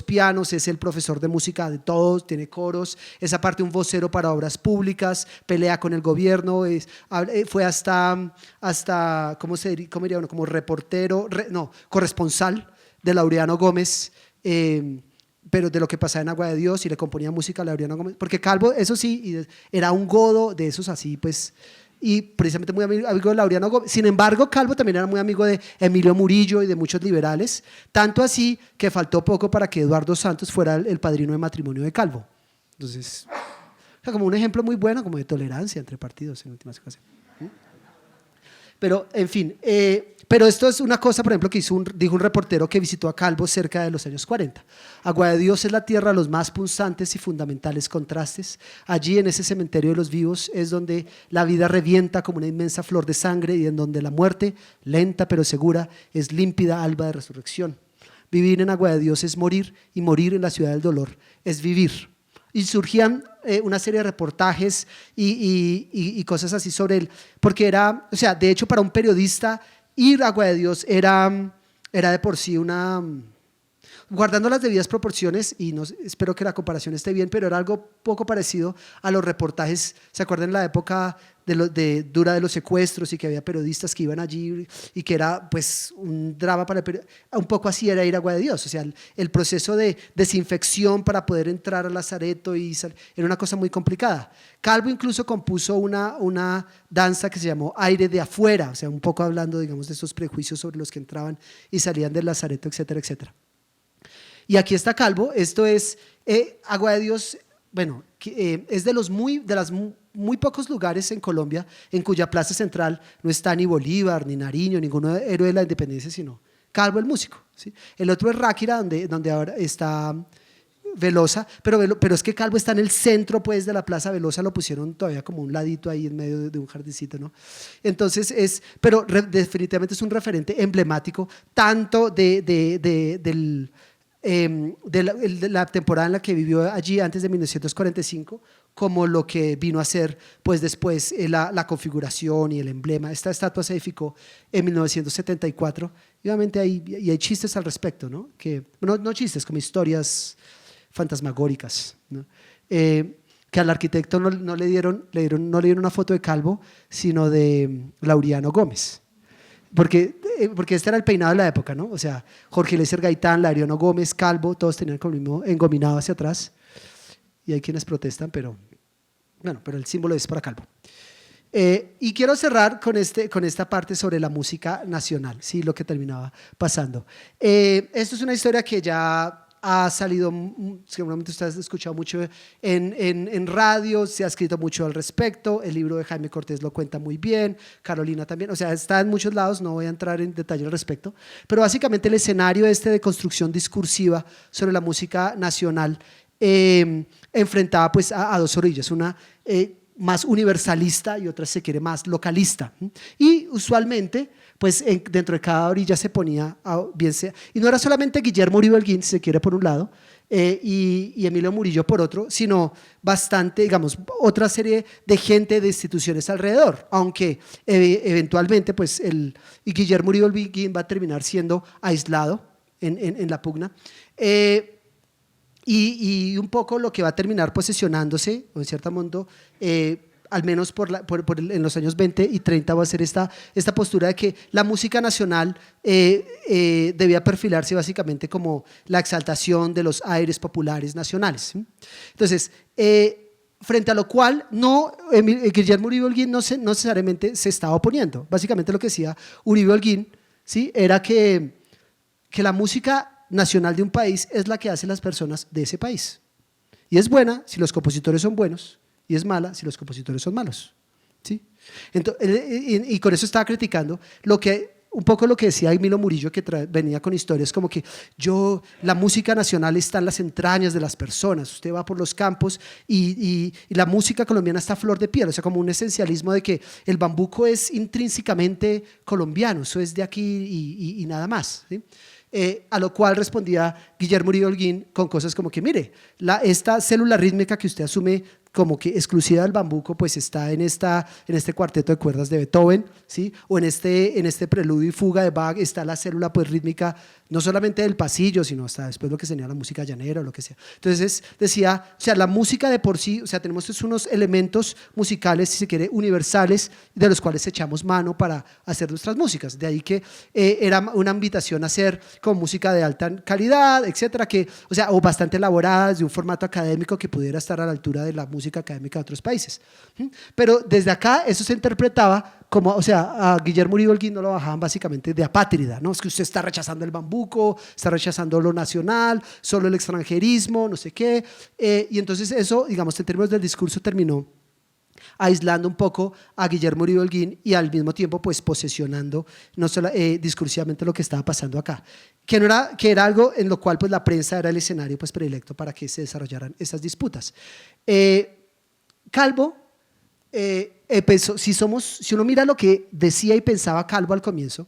pianos, es el profesor de música de todos, tiene coros, es aparte un vocero para obras públicas, pelea con el gobierno, fue hasta ¿cómo diría uno? Como reportero, corresponsal de Laureano Gómez, pero de lo que pasaba en Agua de Dios, y le componía música a Laureano Gómez, porque Calvo, eso sí, era un godo de esos así, pues, y precisamente muy amigo de Laureano Gómez. Sin embargo, Calvo también era muy amigo de Emilio Murillo y de muchos liberales, tanto así que faltó poco para que Eduardo Santos fuera el padrino de matrimonio de Calvo. Entonces, o sea, como un ejemplo muy bueno como de tolerancia entre partidos en últimas ocasiones. Pero, en fin, pero esto es una cosa, por ejemplo, que dijo un reportero que visitó a Calvo cerca de los años 40. Agua de Dios es la tierra de los más punzantes y fundamentales contrastes. Allí, en ese cementerio de los vivos, es donde la vida revienta como una inmensa flor de sangre y en donde la muerte, lenta pero segura, es límpida alba de resurrección. Vivir en Agua de Dios es morir, y morir en la ciudad del dolor es vivir. Y surgían una serie de reportajes y cosas así sobre él, porque era, o sea, de hecho para un periodista ir a Agua de Dios era de por sí guardando las debidas proporciones, y no, espero que la comparación esté bien, pero era algo poco parecido a los reportajes. ¿Se acuerdan en la época dura de los secuestros y que había periodistas que iban allí y que era pues un drama para el periodista? Un poco así era ir a Agua de Dios, o sea, el proceso de desinfección para poder entrar al lazareto era una cosa muy complicada. Calvo incluso compuso una danza que se llamó Aire de Afuera, o sea, un poco hablando, digamos, de esos prejuicios sobre los que entraban y salían del lazareto, etcétera, etcétera. Y aquí está Calvo, esto es Agua de Dios. Bueno, que es de las muy pocos lugares en Colombia en cuya plaza central no está ni Bolívar, ni Nariño, ninguno héroe de la independencia, sino Calvo el músico, ¿sí? El otro es Ráquira, donde ahora está Velosa, pero es que Calvo está en el centro pues de la Plaza Velosa, lo pusieron todavía como un ladito ahí en medio de un jardincito, ¿no? Entonces definitivamente es un referente emblemático tanto de la temporada en la que vivió allí antes de 1945, como lo que vino a ser pues después la configuración y el emblema. Esta estatua se edificó en 1974 y obviamente hay chistes al respecto, ¿no? No chistes, como historias fantasmagóricas, ¿no? Que al arquitecto no le dieron una foto de Calvo, sino de Laureano Gómez, porque este era el peinado de la época, ¿no? O sea, Jorge Eliezer Gaitán, Laureano Gómez, Calvo, todos tenían como el mismo engominado hacia atrás, y hay quienes protestan, pero el símbolo es para Calvo. Y quiero cerrar con esta parte sobre la música nacional, ¿sí? Lo que terminaba pasando. Esto es una historia que ya ha salido, seguramente ustedes han escuchado mucho en radio, se ha escrito mucho al respecto, el libro de Jaime Cortés lo cuenta muy bien, Carolina también, o sea, está en muchos lados, no voy a entrar en detalle al respecto, pero básicamente el escenario de construcción discursiva sobre la música nacional enfrentaba pues a dos orillas, una más universalista y otra, se quiere, más localista, y usualmente pues dentro de cada orilla se ponía, bien sea, y no era solamente Guillermo Uribe Holguín, si se quiere, por un lado, y Emilio Murillo por otro, sino bastante, digamos, otra serie de gente, de instituciones alrededor, aunque eventualmente pues y Guillermo Uribe Holguín va a terminar siendo aislado en la pugna, y un poco lo que va a terminar posesionándose, o en cierto modo, al menos en los años 20 y 30 va a ser esta postura de que la música nacional debía perfilarse básicamente como la exaltación de los aires populares nacionales. Entonces, frente a lo cual Guillermo Uribe Holguín no necesariamente se estaba oponiendo. Básicamente lo que decía Uribe Holguín, ¿sí?, era que la música nacional de un país es la que hacen las personas de ese país. Y es buena si los compositores son buenos, y es mala si los compositores son malos, ¿sí? Entonces, y con eso estaba criticando un poco lo que decía Emilio Murillo, que venía con historias como que la música nacional está en las entrañas de las personas, usted va por los campos y la música colombiana está a flor de piel, o sea, como un esencialismo de que el bambuco es intrínsecamente colombiano, eso es de aquí y nada más, ¿sí? A lo cual respondía Guillermo Uribe Holguín con cosas como que mire, esta célula rítmica que usted asume como que exclusiva del bambuco, pues está en este cuarteto de cuerdas de Beethoven, ¿sí? O en este preludio y fuga de Bach está la célula pues rítmica no solamente del pasillo, sino hasta después lo que sería la música llanera o lo que sea. Entonces decía, o sea, la música de por sí, o sea, tenemos unos elementos musicales, si se quiere, universales, de los cuales echamos mano para hacer nuestras músicas. De ahí que era una invitación a hacer con música de alta calidad, etcétera, o bastante elaborada, de un formato académico que pudiera estar a la altura de la música académica de otros países. Pero desde acá eso se interpretaba como, o sea, a Guillermo Uribe Holguín no lo bajaban básicamente de apátrida, ¿no? Es que usted está rechazando el bambuco, está rechazando lo nacional, solo el extranjerismo, no sé qué, y entonces eso, digamos, en términos del discurso terminó aislando un poco a Guillermo Uribe Holguín y al mismo tiempo pues posesionando no solo discursivamente lo que estaba pasando acá, que era algo en lo cual pues la prensa era el escenario pues predilecto para que se desarrollaran esas disputas. Calvo, si uno mira lo que decía y pensaba Calvo al comienzo,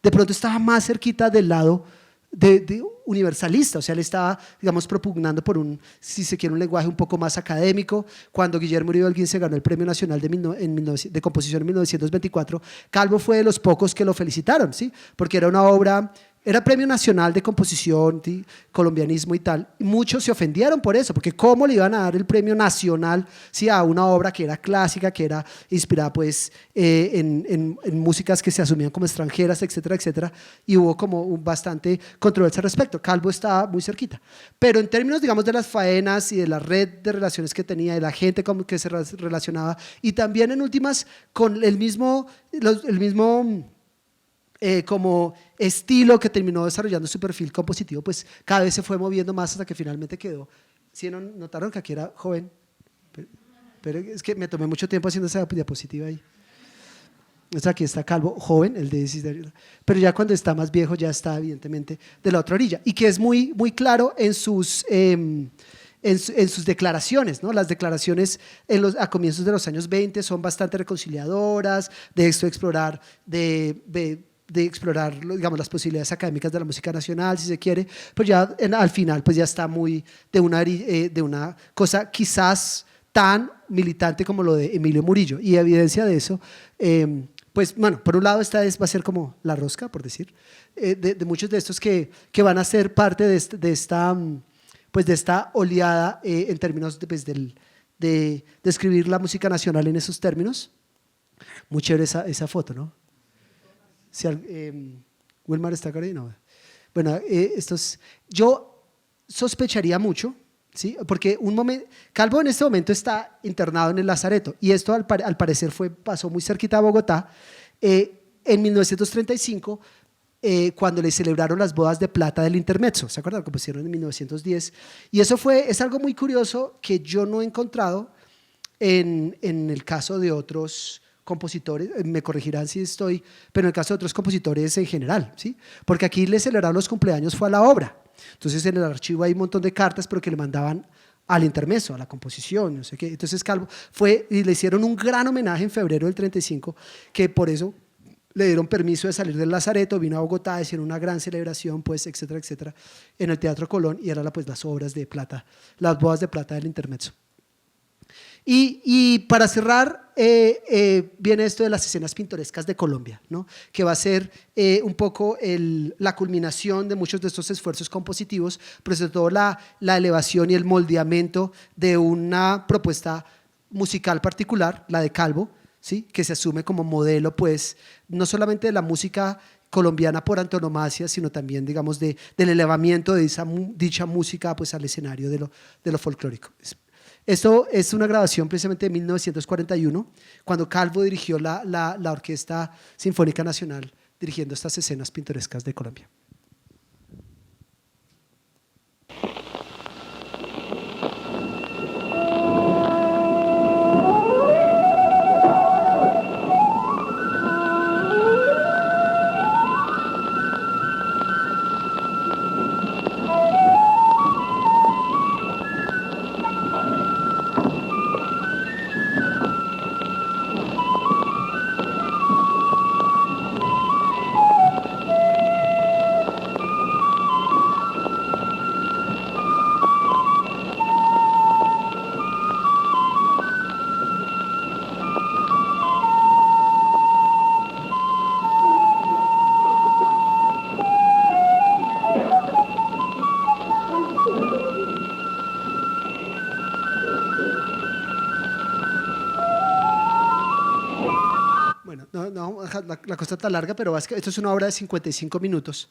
de pronto estaba más cerquita del lado de universalista, o sea, él estaba, digamos, propugnando por si se quiere, un lenguaje un poco más académico. Cuando Guillermo Uribe Holguín se ganó el Premio Nacional de Composición en 1924, Calvo fue de los pocos que lo felicitaron, ¿sí? Porque era una obra, era Premio Nacional de Composición, ¿sí?, colombianismo y tal, y muchos se ofendieron por eso, porque cómo le iban a dar el Premio Nacional, ¿sí?, a una obra que era clásica, que era inspirada pues en músicas que se asumían como extranjeras, etcétera, etcétera, y hubo como bastante controversia al respecto. Calvo estaba muy cerquita, pero en términos, digamos, de las faenas y de la red de relaciones que tenía, de la gente con que se relacionaba, y también en últimas con el mismo como estilo que terminó desarrollando su perfil compositivo, pues cada vez se fue moviendo más hasta que finalmente quedó. ¿Sí notaron que aquí era joven? pero es que me tomé mucho tiempo haciendo esa diapositiva ahí. Entonces aquí está Calvo, joven, el de 16, pero ya cuando está más viejo ya está evidentemente de la otra orilla y que es muy, muy claro en sus declaraciones, ¿no? Las declaraciones a comienzos de los años 20 son bastante reconciliadoras, de esto de explorar, de explorar, digamos, las posibilidades académicas de la música nacional, si se quiere, pues ya al final pues ya está muy de una cosa quizás tan militante como lo de Emilio Murillo, y evidencia de eso, pues bueno, por un lado esta va a ser como la rosca, por decir, de muchos de estos que van a ser parte de esta oleada en términos de escribir la música nacional en esos términos. Muy chévere esa foto, ¿no? Si Wilmar está acá, no. Bueno, yo sospecharía mucho, ¿sí? Porque Calvo en este momento está internado en el Lazareto y esto al parecer pasó muy cerquita a Bogotá en 1935, cuando le celebraron las bodas de plata del Intermezzo, ¿se acuerdan? Que pusieron en 1910, y eso es algo muy curioso que yo no he encontrado en el caso de otros compositores, me corregirán si estoy, pero en el caso de otros compositores en general, ¿sí? Porque aquí le celebraron los cumpleaños fue a la obra, entonces en el archivo hay un montón de cartas pero que le mandaban al intermezzo, a la composición, no sé qué. Entonces Calvo y le hicieron un gran homenaje en febrero del 35, que por eso le dieron permiso de salir del Lazareto, vino a Bogotá, hicieron una gran celebración, pues, etcétera, etcétera, en el Teatro Colón, y eran pues las obras de plata, las bodas de plata del Intermezzo. Y para cerrar, viene esto de las escenas pintorescas de Colombia, ¿no? Que va a ser un poco la culminación de muchos de estos esfuerzos compositivos, pero sobre todo la elevación y el moldeamiento de una propuesta musical particular, la de Calvo, ¿sí? Que se asume como modelo, pues, no solamente de la música colombiana por antonomasia, sino también, digamos, del elevamiento de dicha música, pues, al escenario de lo folclórico. Esto es una grabación precisamente de 1941, cuando Calvo dirigió la Orquesta Sinfónica Nacional, dirigiendo estas escenas pintorescas de Colombia. La cosa está larga, pero esto es una obra de 55 minutos,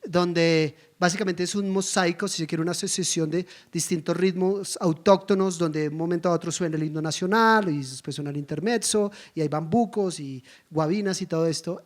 donde básicamente es un mosaico, si se quiere, una asociación de distintos ritmos autóctonos, donde de un momento a otro suena el himno nacional y después suena el intermezzo, y hay bambucos y guabinas y todo esto,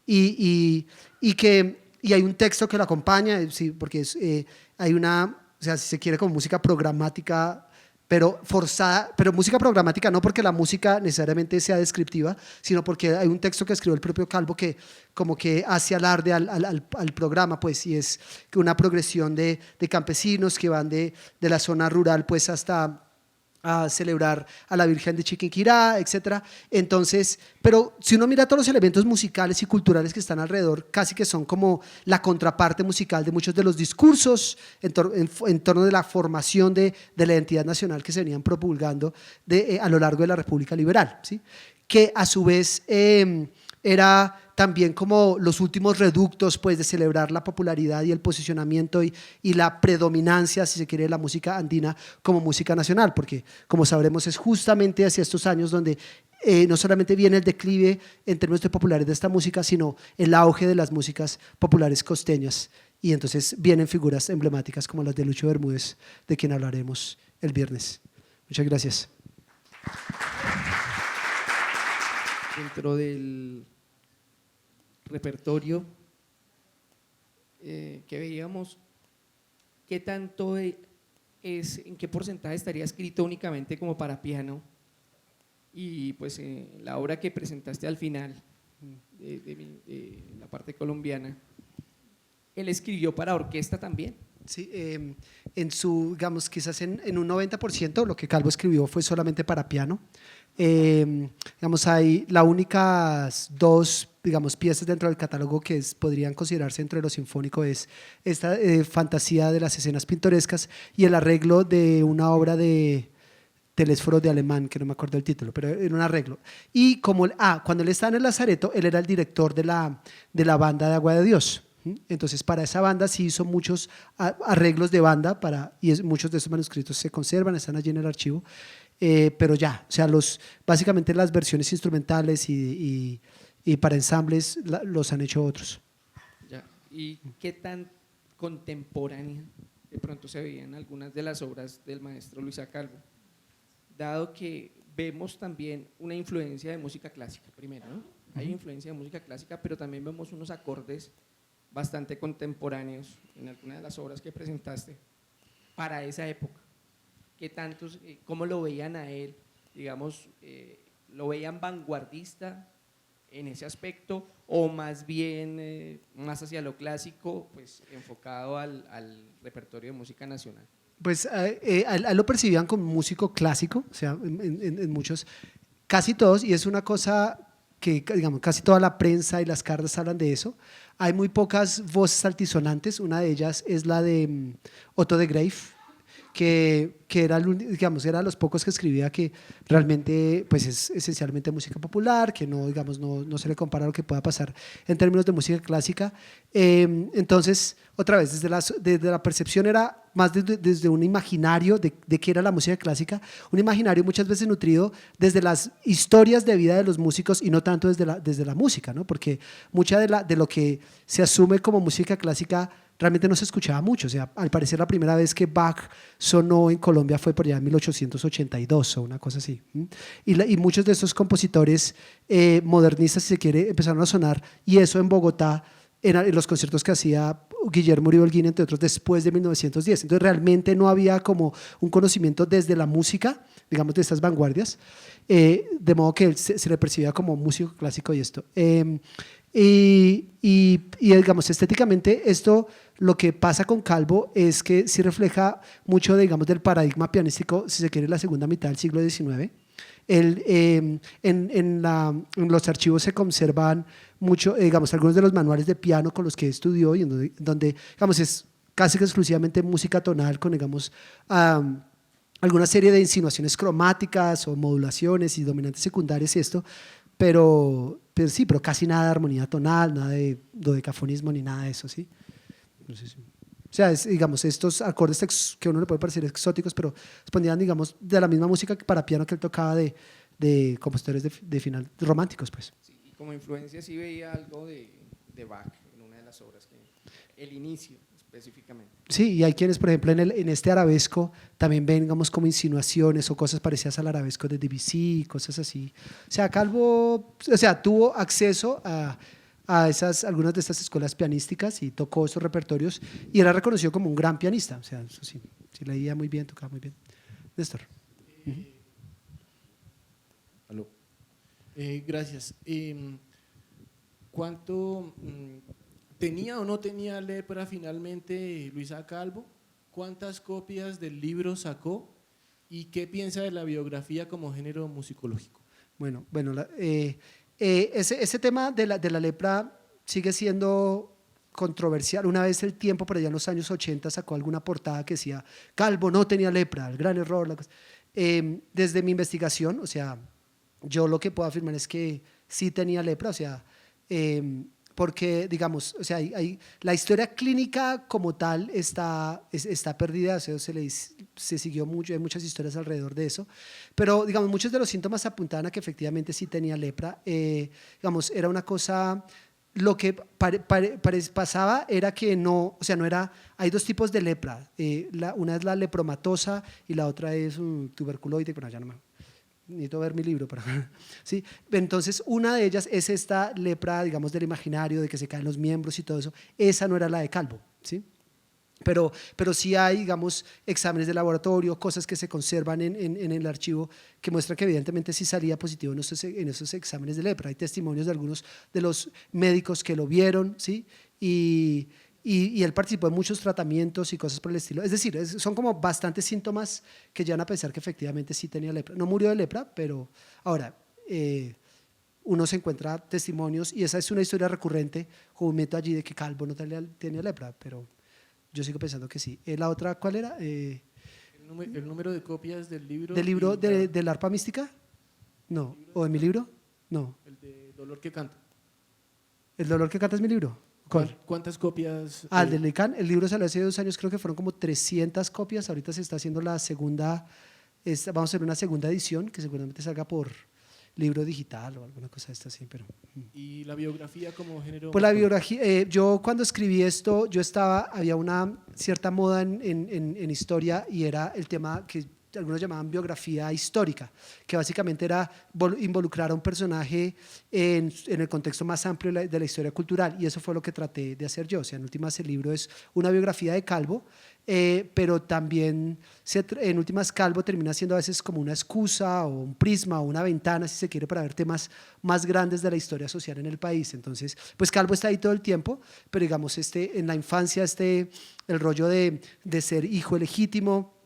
y hay un texto que lo acompaña, sí, porque hay una, o sea, si se quiere, como música programática, pero forzada, pero música programática no porque la música necesariamente sea descriptiva, sino porque hay un texto que escribió el propio Calvo que como que hace alarde al programa, pues, y es una progresión de campesinos que van de la zona rural, pues, hasta a celebrar a la Virgen de Chiquinquirá, etcétera. Entonces, pero si uno mira todos los elementos musicales y culturales que están alrededor, casi que son como la contraparte musical de muchos de los discursos en torno de la formación de la identidad nacional que se venían promulgando a lo largo de la República Liberal, ¿sí? Que a su vez era también como los últimos reductos, pues, de celebrar la popularidad y el posicionamiento y la predominancia, si se quiere, de la música andina como música nacional, porque como sabremos es justamente hacia estos años donde no solamente viene el declive en términos de popularidad de esta música, sino el auge de las músicas populares costeñas, y entonces vienen figuras emblemáticas como las de Lucho Bermúdez, de quien hablaremos el viernes. Muchas gracias. Dentro del repertorio que veíamos, ¿qué tanto en qué porcentaje estaría escrito únicamente como para piano y pues la obra que presentaste al final de la parte colombiana, él escribió para orquesta también. Sí, en su, digamos, quizás en un 90% lo que Calvo escribió fue solamente para piano. Digamos, hay las únicas dos, digamos, piezas dentro del catálogo que podrían considerarse dentro de lo sinfónico es esta fantasía de las escenas pintorescas y el arreglo de una obra de Telésforo de Alemán, que no me acuerdo el título, pero era un arreglo. Y como, cuando él estaba en el Lazareto, él era el director de la banda de Agua de Dios. Entonces para esa banda sí hizo muchos arreglos de banda muchos de esos manuscritos se conservan, están allí en el archivo, pero ya, o sea, básicamente las versiones instrumentales y para ensambles los han hecho otros. Ya. ¿Y qué tan contemporánea de pronto se veían algunas de las obras del maestro Luisa Calvo? Dado que vemos también una influencia de música clásica, primero, ¿no? Hay influencia de música clásica, pero también vemos unos acordes bastante contemporáneos en algunas de las obras que presentaste para esa época. ¿Qué tantos, cómo lo veían a él? Digamos, ¿lo veían vanguardista en ese aspecto o más bien más hacia lo clásico, pues enfocado al repertorio de música nacional? Pues a él lo percibían como músico clásico, o sea, en muchos, casi todos, y es una cosa que, digamos, casi toda la prensa y las cartas hablan de eso. Hay muy pocas voces altisonantes, una de ellas es la de Otto de Greif, que era, digamos, era de los pocos que escribía que realmente pues es esencialmente música popular, que no, digamos, no se le compara a lo que pueda pasar en términos de música clásica. Entonces, otra vez, desde la percepción era más desde un imaginario de qué era la música clásica, un imaginario muchas veces nutrido desde las historias de vida de los músicos y no tanto desde la música, ¿no? Porque mucha de lo que se asume como música clásica realmente no se escuchaba mucho. O sea, al parecer la primera vez que Bach sonó en Colombia fue por allá en 1882 o una cosa así. Y muchos de esos compositores modernistas, si se quiere, empezaron a sonar, y eso en Bogotá, en los conciertos que hacía Guillermo Uribe Holguín, entre otros, después de 1910. Entonces realmente no había como un conocimiento desde la música, digamos, de estas vanguardias, de modo que él se le percibía como músico clásico y esto. Y digamos, estéticamente esto, lo que pasa con Calvo es que sí refleja mucho, digamos, del paradigma pianístico, si se quiere, la segunda mitad del siglo XIX. En los archivos se conservan mucho, digamos, algunos de los manuales de piano con los que estudió y donde, digamos, es casi que exclusivamente música tonal con, digamos, alguna serie de insinuaciones cromáticas o modulaciones y dominantes secundarias y esto, pero sí, pero casi nada de armonía tonal, nada de dodecafonismo ni nada de eso, ¿sí? No sé si, o sea, digamos, estos acordes que a uno le puede parecer exóticos, pero respondían, digamos, de la misma música para piano que él tocaba de compositores de final románticos, pues. Sí, y como influencia sí veía algo de Bach en una de las obras, el inicio específicamente. Sí, y hay quienes, por ejemplo, en este arabesco también ven, digamos, como insinuaciones o cosas parecidas al arabesco de Debussy, cosas así. O sea, Calvo, o sea, tuvo acceso a algunas de estas escuelas pianísticas y tocó esos repertorios y era reconocido como un gran pianista. O sea, eso sí, sí leía muy bien, tocaba muy bien. Néstor. Aló. Gracias. ¿Cuánto tenía o no tenía lepra finalmente Luisa Calvo? ¿Cuántas copias del libro sacó? ¿Y qué piensa de la biografía como género musicológico? Bueno, ese tema de la lepra sigue siendo controversial. Una vez El Tiempo, por allá en los años 80, sacó alguna portada que decía Calvo no tenía lepra, el gran error. Desde mi investigación, o sea, yo lo que puedo afirmar es que sí tenía lepra, o sea, porque, digamos, o sea, la historia clínica como tal está perdida, o sea, se siguió mucho, hay muchas historias alrededor de eso, pero, digamos, muchos de los síntomas apuntaban a que efectivamente sí tenía lepra. Digamos, era una cosa, lo que pasaba era que no, o sea, no era, hay dos tipos de lepra, una es la lepromatosa y la otra es tuberculoide, pero ya no me... Necesito ver mi libro ¿sí? Entonces una de ellas es esta lepra, digamos, del imaginario, de que se caen los miembros y todo eso. Esa no era la de Calvo, ¿sí? Pero sí hay, digamos, exámenes de laboratorio, cosas que se conservan en el archivo que muestran que evidentemente sí salía positivo en esos exámenes de lepra. Hay testimonios de algunos de los médicos que lo vieron, ¿sí? Y él participó en muchos tratamientos y cosas por el estilo. Es decir, son como bastantes síntomas que llevan a pensar que efectivamente sí tenía lepra. No murió de lepra, pero ahora uno se encuentra testimonios y esa es una historia recurrente, como meto allí de que Calvo no tenía lepra, pero yo sigo pensando que sí. ¿La otra cuál era? El número de copias del libro. ¿Del libro del arpa mística? No. ¿O de mi libro? No. El de Dolor que canta. ¿El dolor que canta es mi libro? ¿Cuál? ¿Cuántas copias? El del Licán. El libro salió hace 2 años, creo que fueron como 300 copias. Ahorita se está haciendo la segunda, vamos a hacer una segunda edición que seguramente salga por libro digital o alguna cosa de esta así, pero… ¿Y la biografía como género? Pues la biografía, yo cuando escribí esto, había una cierta moda en historia y era el tema que algunos llamaban biografía histórica, que básicamente era involucrar a un personaje en el contexto más amplio de la historia cultural, y eso fue lo que traté de hacer yo. O sea, en últimas el libro es una biografía de Calvo, pero también en últimas Calvo termina siendo a veces como una excusa o un prisma o una ventana, si se quiere, para ver temas más grandes de la historia social en el país. Entonces, pues Calvo está ahí todo el tiempo, pero digamos en la infancia el rollo de ser hijo legítimo,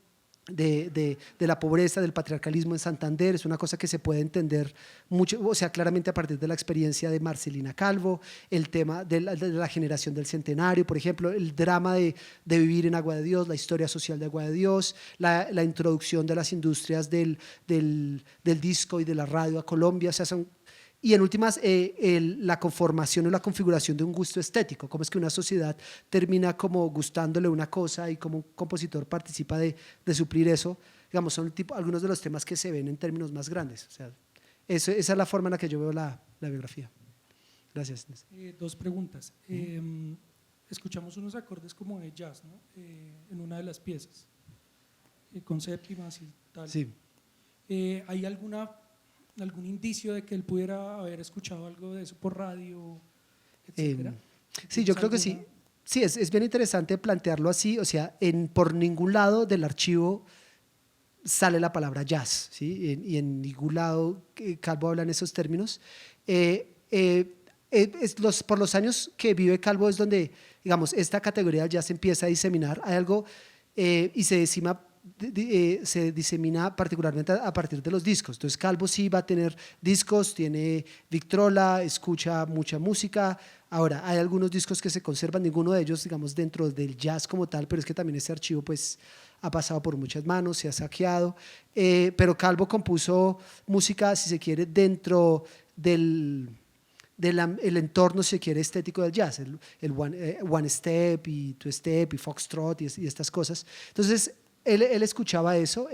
de la pobreza, del patriarcalismo en Santander, es una cosa que se puede entender mucho, o sea, claramente a partir de la experiencia de Marcelina Calvo, el tema de la generación del centenario, por ejemplo, el drama de vivir en Agua de Dios, la historia social de Agua de Dios, la introducción de las industrias del disco y de la radio a Colombia, o sea, y en últimas, la conformación o la configuración de un gusto estético, cómo es que una sociedad termina como gustándole una cosa y cómo un compositor participa de suplir eso, digamos, son algunos de los temas que se ven en términos más grandes. O sea, esa es la forma en la que yo veo la biografía. Gracias. 2 preguntas. Escuchamos unos acordes como de jazz, ¿no? En una de las piezas, con séptimas y tal. Sí. ¿Hay algún indicio de que él pudiera haber escuchado algo de eso por radio, etcétera? Sí, yo creo que sí. Sí, es bien interesante plantearlo así, o sea, por ningún lado del archivo sale la palabra jazz, ¿sí? Y en ningún lado Calvo habla en esos términos. Por los años que vive Calvo es donde, digamos, esta categoría del jazz empieza a diseminar. Hay algo y se disemina particularmente a partir de los discos. Entonces Calvo sí va a tener discos, tiene Victrola, escucha mucha música. Ahora, hay algunos discos que se conservan, ninguno de ellos, digamos, dentro del jazz como tal, pero es que también ese archivo pues ha pasado por muchas manos, se ha saqueado, pero Calvo compuso música, si se quiere, dentro del entorno, si se quiere, estético del jazz, el one step y two step y foxtrot y estas cosas. Entonces él escuchaba eso,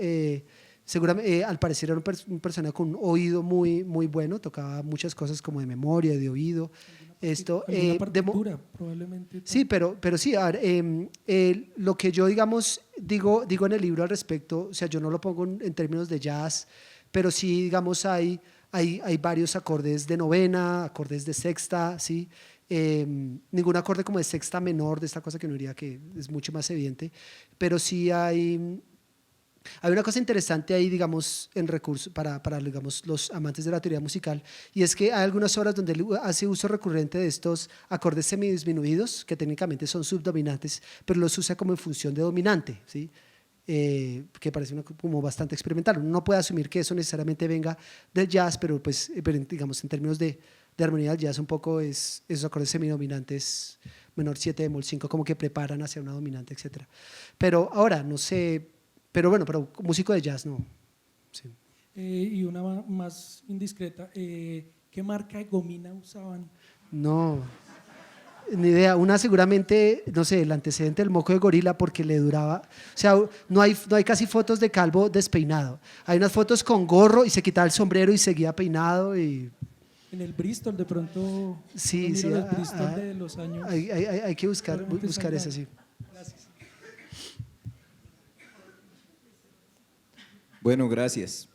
seguramente, al parecer era un personaje con un oído muy, muy bueno, tocaba muchas cosas como de memoria, de oído. Alguna partitura, probablemente. Sí, pero sí, a ver, lo que yo, digamos, digo en el libro al respecto, o sea, yo no lo pongo en términos de jazz, pero sí, digamos, hay varios acordes de novena, acordes de sexta, ¿sí? Ningún acorde como de sexta menor, de esta cosa que uno diría que es mucho más evidente, pero sí hay una cosa interesante ahí, digamos, en recurso para digamos, los amantes de la teoría musical, y es que hay algunas obras donde él hace uso recurrente de estos acordes semidisminuidos, que técnicamente son subdominantes, pero los usa como en función de dominante, ¿sí? Que parece como bastante experimental. Uno no puede asumir que eso necesariamente venga del jazz, pero pues, digamos, en términos de armonía del jazz un poco es esos acordes semidominantes, menor 7, bemol 5, como que preparan hacia una dominante, etc. Pero ahora, no sé, pero bueno, pero músico de jazz no. Sí. Y una más indiscreta, ¿qué marca de gomina usaban? No, ni idea. Una seguramente, no sé, el antecedente del moco de gorila porque le duraba, o sea, no hay casi fotos de Calvo despeinado. Hay unas fotos con gorro y se quitaba el sombrero y seguía peinado y… En el Bristol, de pronto. Sí, sí. El Bristol de los años. Hay que buscar eso, sí. Gracias. Bueno, gracias.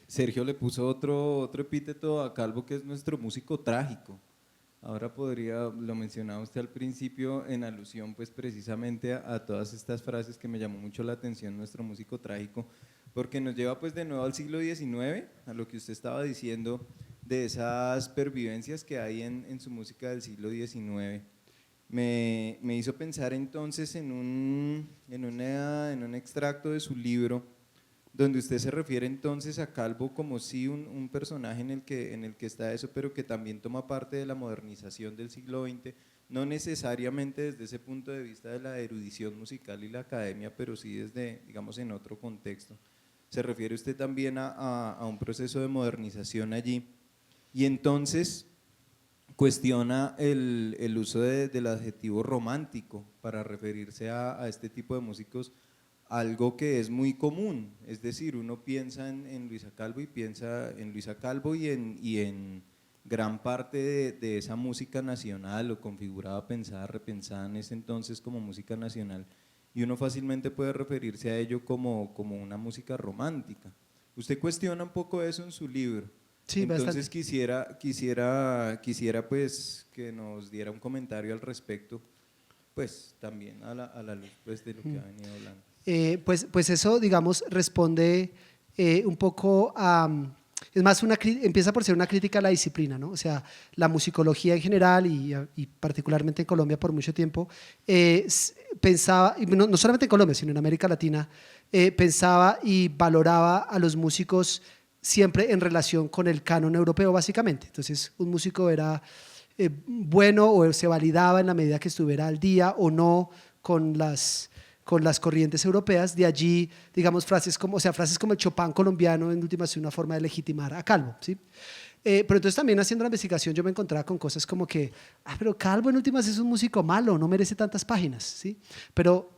Sergio le puso otro epíteto a Calvo, que es nuestro músico trágico. Ahora podría, lo mencionaba usted al principio en alusión pues precisamente a todas estas frases que me llamó mucho la atención nuestro músico trágico, porque nos lleva pues de nuevo al siglo XIX, a lo que usted estaba diciendo de esas pervivencias que hay en su música del siglo XIX. Me hizo pensar entonces en un extracto de su libro, donde usted se refiere entonces a Calvo como sí un personaje en el que está eso, pero que también toma parte de la modernización del siglo XX, no necesariamente desde ese punto de vista de la erudición musical y la academia, pero sí desde, digamos, en otro contexto. Se refiere usted también a un proceso de modernización allí, y entonces cuestiona el uso del adjetivo romántico para referirse a este tipo de músicos, algo que es muy común, es decir, uno piensa en Luisa Calvo y piensa en Luisa Calvo y en gran parte de esa música nacional o configurada, pensada, repensada en ese entonces como música nacional, y uno fácilmente puede referirse a ello como una música romántica. Usted cuestiona un poco eso en su libro. Sí, entonces bastante. quisiera pues que nos diera un comentario al respecto, pues también a la luz pues, de lo que ha venido hablando. Pues eso, digamos, responde un poco a… Es más, empieza por ser una crítica a la disciplina, ¿no? O sea, la musicología en general y particularmente en Colombia por mucho tiempo, pensaba, y no solamente en Colombia, sino en América Latina, pensaba y valoraba a los músicos siempre en relación con el canon europeo, básicamente. Entonces, un músico era bueno o se validaba en la medida que estuviera al día o no con las corrientes europeas. De allí, digamos, frases como el Chopin colombiano, en última es una forma de legitimar a Calvo, ¿sí? Pero entonces también haciendo la investigación yo me encontraba con cosas como que, pero Calvo en últimas es un músico malo, no merece tantas páginas, ¿sí? Pero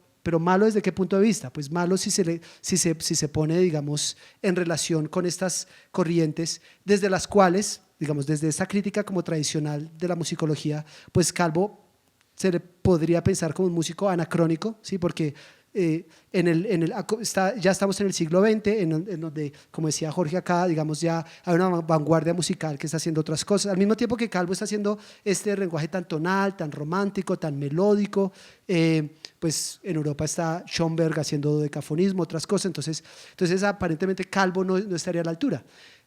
malo ¿desde qué punto de vista? Pues malo si se pone, digamos, en relación con estas corrientes desde las cuales, digamos, desde esta crítica como tradicional de la musicología, pues Calvo se le podría pensar como un músico anacrónico, ¿sí? Porque ya estamos en el siglo XX, en donde, como decía Jorge acá, digamos, ya hay una vanguardia musical que está haciendo otras cosas, al mismo tiempo que Calvo está haciendo este lenguaje tan tonal, tan romántico, tan melódico. Pues en Europa está Schoenberg haciendo dodecafonismo, otras cosas, entonces aparentemente Calvo no estaría a la altura,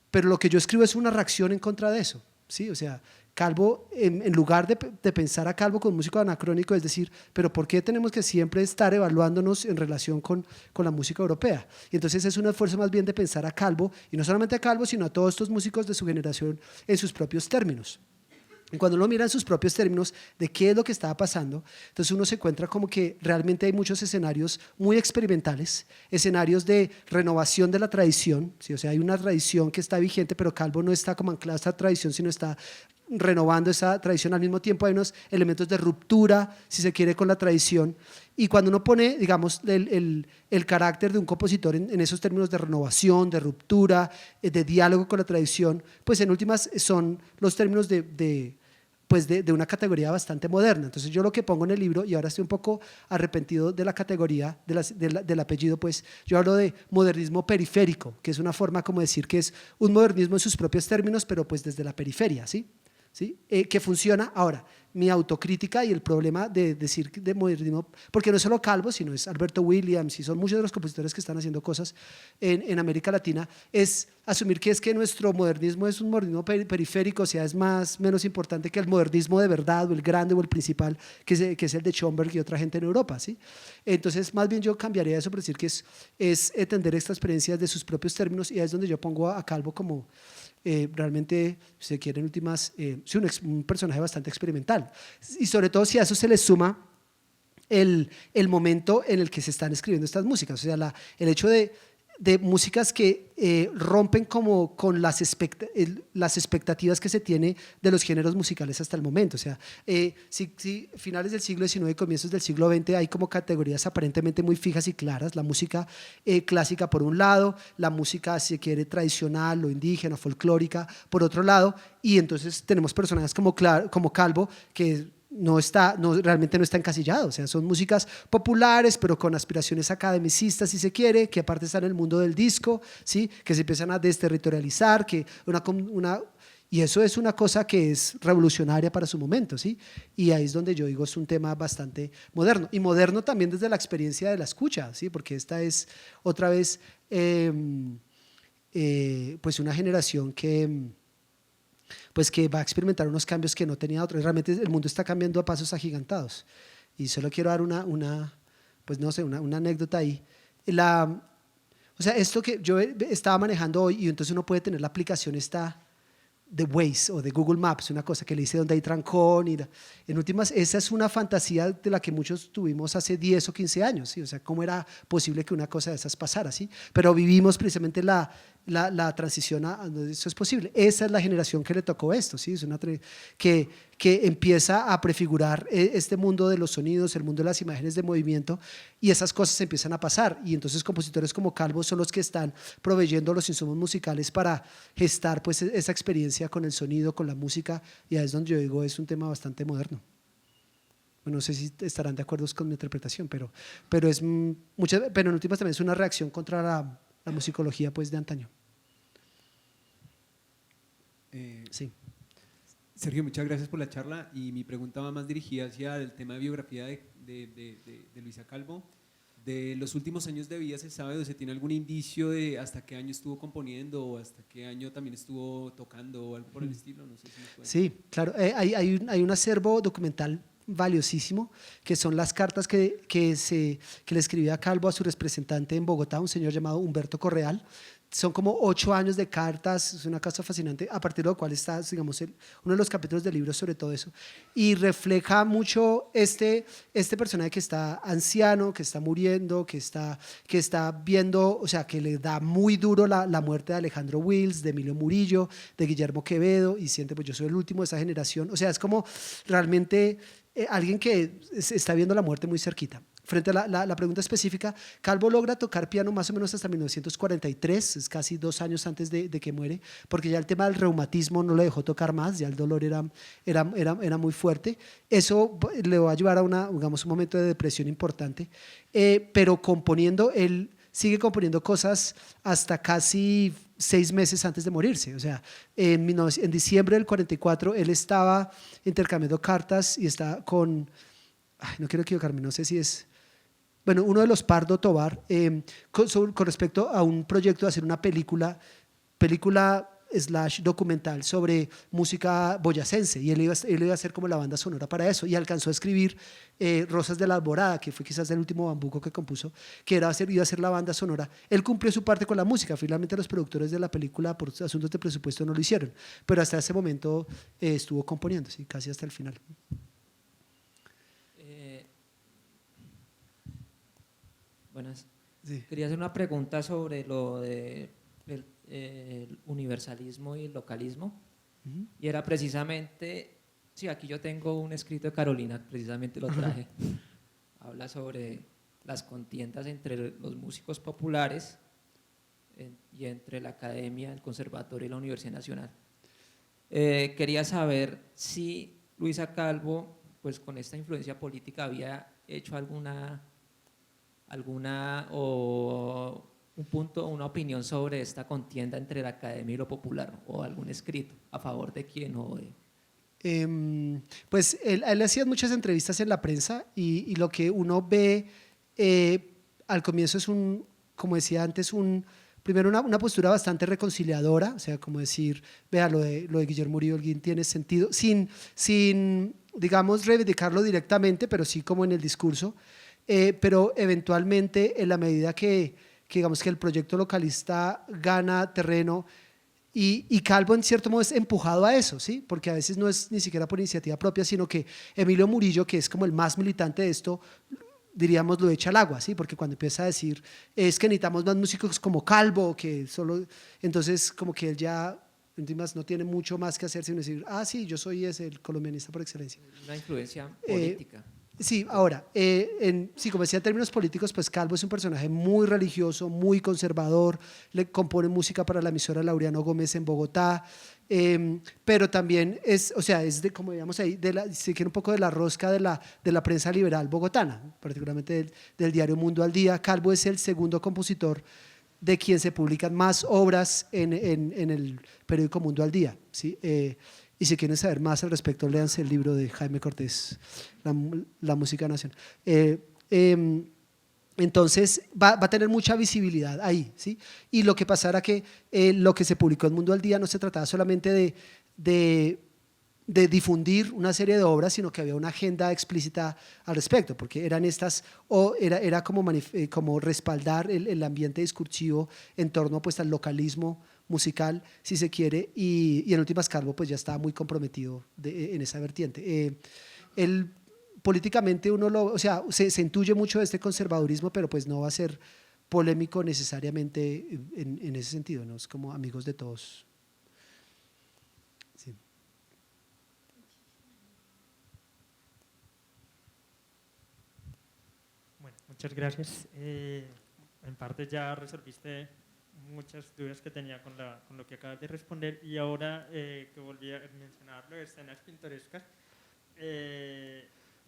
pero lo que yo escribo es una reacción en contra de eso, ¿sí? O sea, Calvo, en lugar de pensar a Calvo como músico anacrónico, es decir, pero ¿por qué tenemos que siempre estar evaluándonos en relación con la música europea? Y entonces es un esfuerzo más bien de pensar a Calvo, y no solamente a Calvo, sino a todos estos músicos de su generación en sus propios términos. Y cuando uno mira en sus propios términos de qué es lo que estaba pasando, entonces uno se encuentra como que realmente hay muchos escenarios muy experimentales, escenarios de renovación de la tradición, ¿sí? O sea, hay una tradición que está vigente, pero Calvo no está como anclado a esta tradición, sino está renovando esa tradición. Al mismo tiempo hay unos elementos de ruptura, si se quiere, con la tradición, y cuando uno pone, digamos, el carácter de un compositor en esos términos de renovación, de ruptura, de diálogo con la tradición, pues en últimas son los términos de una categoría bastante moderna. Entonces yo lo que pongo en el libro, y ahora estoy un poco arrepentido de la categoría, del apellido, pues yo hablo de modernismo periférico, que es una forma como decir que es un modernismo en sus propios términos, pero pues desde la periferia, ¿sí? ¿Sí? Que funciona. Ahora, mi autocrítica y el problema de decir de modernismo, porque no es solo Calvo, sino es Alberto Williams y son muchos de los compositores que están haciendo cosas en América Latina, es asumir que nuestro modernismo es un modernismo periférico, o sea, es menos importante que el modernismo de verdad o el grande o el principal, que es el de Schoenberg y otra gente en Europa, ¿sí? Entonces, más bien yo cambiaría eso por decir que es entender esta experiencia de sus propios términos, y ahí es donde yo pongo a Calvo como… realmente, si se quiere, en últimas, un personaje bastante experimental, y sobre todo si a eso se le suma el momento en el que se están escribiendo estas músicas, o sea, el hecho de músicas que rompen como con las expectativas que se tiene de los géneros musicales hasta el momento. O sea, si finales del siglo XIX y comienzos del siglo XX hay como categorías aparentemente muy fijas y claras, la música clásica por un lado, la música, si se quiere, tradicional o indígena, folclórica por otro lado, y entonces tenemos personajes como Calvo, que realmente no está encasillado, o sea, son músicas populares pero con aspiraciones academicistas, si se quiere, que aparte están en el mundo del disco, ¿sí? Que se empiezan a desterritorializar, que Y eso es una cosa que es revolucionaria para su momento, ¿sí? Y ahí es donde yo digo, es un tema bastante moderno. Y moderno también desde la experiencia de la escucha, ¿sí? Porque esta es otra vez pues una generación pues que va a experimentar unos cambios que no tenía otro. Realmente el mundo está cambiando a pasos agigantados. Y solo quiero dar pues no sé, una anécdota ahí. O sea, esto que yo estaba manejando hoy, y entonces uno puede tener la aplicación esta de Waze o de Google Maps, una cosa que le dice dónde hay trancón. En últimas, esa es una fantasía de la que muchos tuvimos hace 10 o 15 años, ¿sí? O sea, ¿cómo era posible que una cosa de esas pasara? ¿Sí? Pero vivimos precisamente la transición a donde eso es posible. Esa es la generación que le tocó esto, ¿sí? Es una que empieza a prefigurar este mundo de los sonidos, el mundo de las imágenes de movimiento, y esas cosas empiezan a pasar. Y entonces compositores como Calvo son los que están proveyendo los insumos musicales para gestar pues esa experiencia con el sonido, con la música, y ahí es donde yo digo, es un tema bastante moderno. No sé si estarán de acuerdo con mi interpretación, pero en últimas también es una reacción contra la musicología pues de antaño. Sí. Sergio, muchas gracias por la charla, y mi pregunta va más dirigida hacia el tema de biografía de Luisa Calvo. De los últimos años de vida, ¿se sabe o se tiene algún indicio de hasta qué año estuvo componiendo o hasta qué año también estuvo tocando o algo por el estilo? No sé si me pueden... Sí, claro, hay un acervo documental valiosísimo, que son las cartas que le escribía Calvo a su representante en Bogotá, un señor llamado Humberto Correal. Son como 8 años de cartas, es una cosa fascinante, a partir de lo cual está, digamos, uno de los capítulos del libro sobre todo eso, y refleja mucho este personaje que está anciano, que está muriendo, que está viendo, o sea, que le da muy duro la muerte de Alejandro Wills, de Emilio Murillo, de Guillermo Quevedo, y siente, pues yo soy el último de esa generación. O sea, es como realmente alguien que está viendo la muerte muy cerquita. Frente a la pregunta específica, Calvo logra tocar piano más o menos hasta 1943, es casi 2 años antes de que muere, porque ya el tema del reumatismo no lo dejó tocar más, ya el dolor era muy fuerte. Eso le va a llevar a digamos, un momento de depresión importante, pero él sigue componiendo cosas hasta casi 6 meses antes de morirse. O sea, en diciembre del 44 él estaba intercambiando cartas y está con, no quiero equivocarme, no sé si es, bueno, uno de los Pardo Tobar, con respecto a un proyecto de hacer una película / documental sobre música boyacense, y él iba a hacer como la banda sonora para eso, y alcanzó a escribir Rosas de la Alborada, que fue quizás el último bambuco que compuso, que iba a ser la banda sonora. Él cumplió su parte con la música, finalmente los productores de la película por asuntos de presupuesto no lo hicieron, pero hasta ese momento estuvo componiendo, ¿sí? Casi hasta el final. Buenas. Sí. Quería hacer una pregunta sobre lo de el universalismo y el localismo. Y era precisamente, sí, aquí yo tengo un escrito de Carolina, precisamente lo traje. Habla sobre las contiendas entre los músicos populares y entre la academia, el conservatorio y la Universidad Nacional. Quería saber si Luisa Calvo, pues con esta influencia política, había hecho alguna o un punto, una opinión sobre esta contienda entre la academia y lo popular, o algún escrito a favor de quién o de... Pues él hacía muchas entrevistas en la prensa, y lo que uno ve al comienzo es como decía antes, primero una postura bastante reconciliadora, o sea, como decir, vea, lo de Guillermo Murillo Holguín tiene sentido, sin digamos reivindicarlo directamente, pero sí como en el discurso. Pero eventualmente, en la medida que digamos que el proyecto localista gana terreno, y Calvo en cierto modo es empujado a eso, ¿sí? Porque a veces no es ni siquiera por iniciativa propia, sino que Emilio Murillo, que es como el más militante de esto, diríamos, lo echa al agua, ¿sí? Porque cuando empieza a decir, es que necesitamos más músicos como Calvo, que solo, entonces como que él ya no tiene mucho más que hacer sino decir, sí, yo soy el colombianista por excelencia. Una influencia política. Sí, ahora, sí, como decía, en términos políticos, pues Calvo es un personaje muy religioso, muy conservador, le compone música para la emisora Laureano Gómez en Bogotá, pero también es como digamos ahí, se quiere un poco de la rosca de la prensa liberal bogotana, particularmente del diario Mundo al Día. Calvo es el segundo compositor de quien se publican más obras en el periódico Mundo al Día, ¿sí? Y si quieren saber más al respecto, léanse el libro de Jaime Cortés, La música nacional. Entonces va a tener mucha visibilidad ahí, ¿sí? Y lo que pasara que lo que se publicó en Mundo al Día no se trataba solamente de difundir una serie de obras, sino que había una agenda explícita al respecto, porque eran estas, o era como respaldar el ambiente discursivo en torno pues, al localismo musical, si se quiere, y en últimas Calvo pues ya estaba muy comprometido en esa vertiente. Él políticamente o sea, se intuye mucho de este conservadurismo, pero pues no va a ser polémico necesariamente en ese sentido, ¿no? Es como amigos de todos. Sí. Bueno, muchas gracias. En parte ya resolviste muchas dudas que tenía con lo que acabas de responder, y ahora que volví a mencionarlo de escenas pintorescas,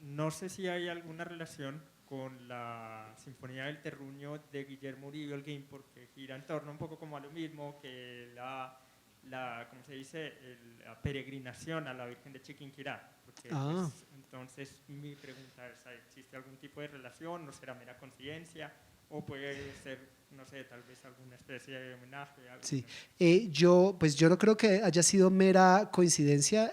no sé si hay alguna relación con la Sinfonía del Terruño de Guillermo Uribe Holguín, porque gira en torno un poco como a lo mismo que ¿cómo se dice? La peregrinación a la Virgen de Chiquinquirá. Porque, entonces, mi pregunta es, ¿existe algún tipo de relación? ¿No será mera coincidencia? ¿O puede ser, no sé, tal vez alguna especie de homenaje? Sí, yo no creo que haya sido mera coincidencia.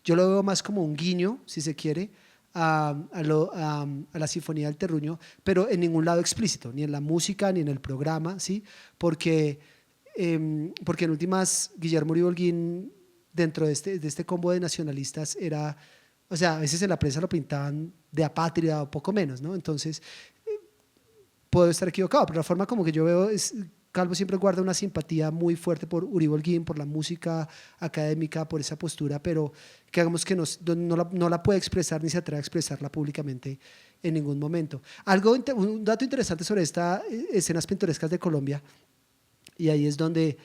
Yo lo veo más como un guiño, si se quiere, a la Sinfonía del Terruño, pero en ningún lado explícito, ni en la música, ni en el programa, ¿sí? Porque en últimas Guillermo Uribe Holguín, dentro de este combo de nacionalistas, era, o sea, a veces en la prensa lo pintaban de apátrida o poco menos, ¿no? Entonces, puedo estar equivocado, pero la forma como que yo veo es, Calvo siempre guarda una simpatía muy fuerte por Uribe Holguín, por la música académica, por esa postura, pero que hagamos que no la puede expresar ni se atreve a expresarla públicamente en ningún momento. Un dato interesante sobre estas escenas pintorescas de Colombia, y ahí es donde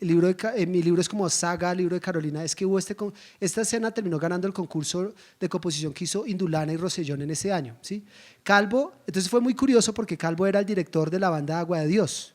mi libro es como saga, libro de Carolina, es que hubo esta escena terminó ganando el concurso de composición que hizo Indulana y Rosellón en ese año, ¿sí? Calvo, entonces fue muy curioso porque Calvo era el director de la banda Agua de Dios,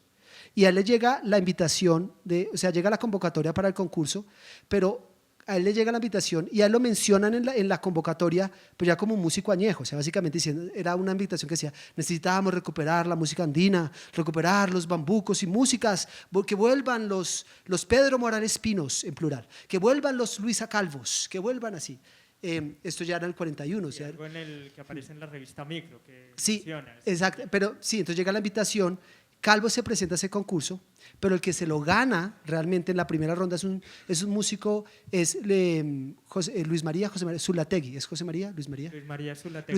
y a él le llega la invitación, o sea, llega la convocatoria para el concurso, pero a él le llega la invitación y a él lo mencionan en la convocatoria, pues ya como un músico añejo, o sea, básicamente diciendo, era una invitación que decía, necesitábamos recuperar la música andina, recuperar los bambucos y músicas, que vuelvan los Pedro Morales Pinos, en plural, que vuelvan los Luisa Calvos, que vuelvan así. Esto ya era el 41. O sea, algo en el que aparece en la revista Micro, que sí, menciona. exacto, pero sí, entonces llega la invitación, Calvo se presenta a ese concurso, pero el que se lo gana realmente en la primera ronda es un músico, es Luis María Zulategui, ¿es José María? Luis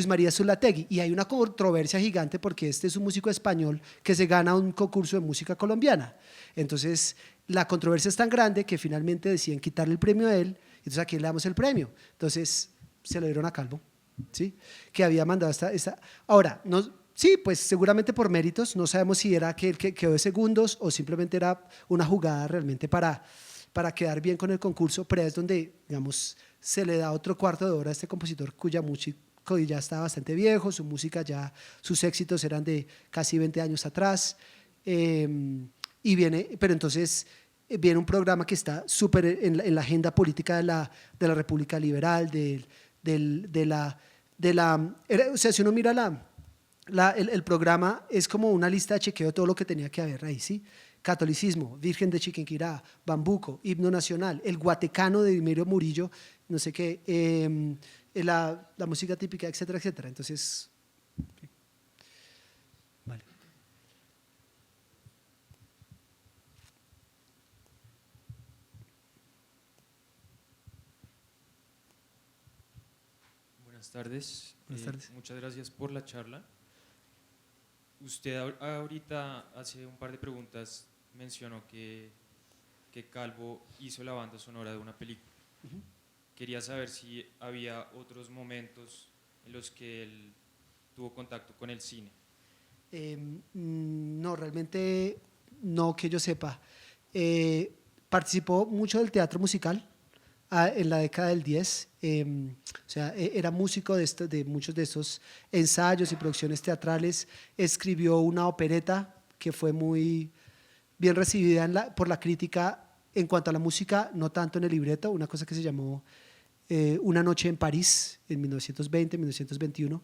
María Zulategui, y hay una controversia gigante porque este es un músico español que se gana un concurso de música colombiana. Entonces la controversia es tan grande que finalmente deciden quitarle el premio a él, entonces ¿a quién le damos el premio? Entonces se lo dieron a Calvo, ¿sí? Que había mandado esta. Ahora, no. Sí, pues seguramente por méritos, no sabemos si era que quedó de segundos o simplemente era una jugada realmente para quedar bien con el concurso, pero es donde, digamos, se le da otro cuarto de hora a este compositor cuya música ya está bastante viejo, su música ya, sus éxitos eran de casi 20 años atrás, y pero entonces viene un programa que está súper en la agenda política de la República Liberal, o sea, si uno mira el programa es como una lista de chequeo de todo lo que tenía que haber ahí, ¿sí? Catolicismo, Virgen de Chiquinquirá, Bambuco, Himno Nacional, el Guatecano de Dimero Murillo, no sé qué, la música típica, etcétera, etcétera. Entonces, okay. Vale. Buenas tardes. Buenas tardes. Muchas gracias por la charla. Usted ahorita, hace un par de preguntas, mencionó que Calvo hizo la banda sonora de una película. Quería saber si había otros momentos en los que él tuvo contacto con el cine. No, realmente no que yo sepa. Participó mucho del teatro musical, en la década del 10. O sea, era músico de muchos de estos ensayos y producciones teatrales. Escribió una opereta que fue muy bien recibida por la crítica en cuanto a la música, no tanto en el libreto, una cosa que se llamó Una noche en París en 1920, 1921,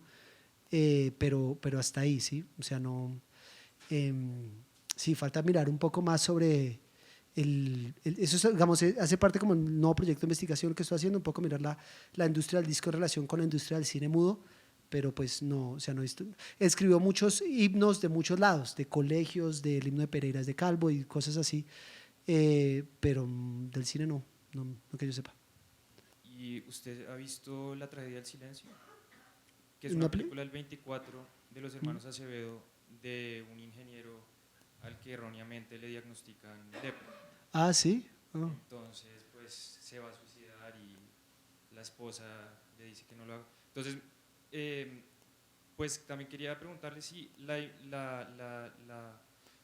pero hasta ahí, ¿sí? O sea, no… sí, falta mirar un poco más sobre… eso, digamos, hace parte como un nuevo proyecto de investigación que estoy haciendo, un poco mirar la industria del disco en relación con la industria del cine mudo, pero pues no, o sea, no escribió muchos himnos de muchos lados, de colegios, del himno de Pereiras de Calvo y cosas así, pero del cine no que yo sepa. ¿Y usted ha visto La tragedia del silencio? Que es una película del 24 de los hermanos Acevedo, de un ingeniero al que erróneamente le diagnostican lepra. Ah, sí. Oh. Entonces, pues se va a suicidar y la esposa le dice que no lo haga. Entonces, pues también quería preguntarle si la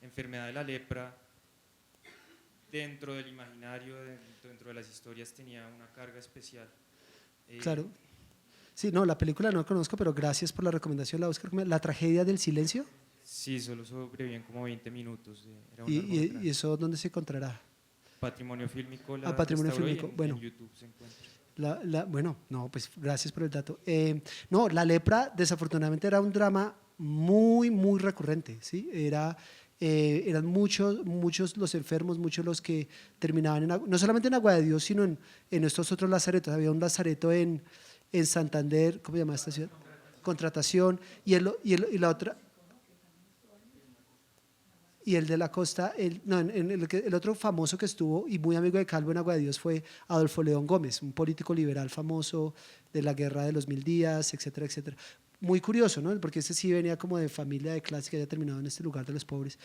enfermedad de la lepra dentro del imaginario, dentro de las historias, tenía una carga especial. Claro. Sí, no, la película no la conozco, pero gracias por la recomendación, la Oscar. ¿La tragedia del silencio? Sí, solo sobreviven como 20 minutos. Era ¿Y eso dónde se encontrará? Patrimonio Fílmico. Patrimonio Fílmico, bueno. En YouTube se encuentra. Bueno, no, pues gracias por el dato. No, la lepra desafortunadamente era un drama muy, muy recurrente, ¿sí? Eran muchos los enfermos, muchos los que terminaban, no solamente en Agua de Dios, sino en estos otros lazaretos. Había un lazareto en Santander, ¿cómo se llama esta ciudad? Contratación, y la otra… Y el de la costa, el otro famoso que estuvo y muy amigo de Calvo en Agua de Dios fue Adolfo León Gómez, un político liberal famoso de la Guerra de los 1000 días, etcétera, etcétera. Muy curioso, ¿no? Porque este sí venía como de familia de clase que había terminado en este lugar de los pobres.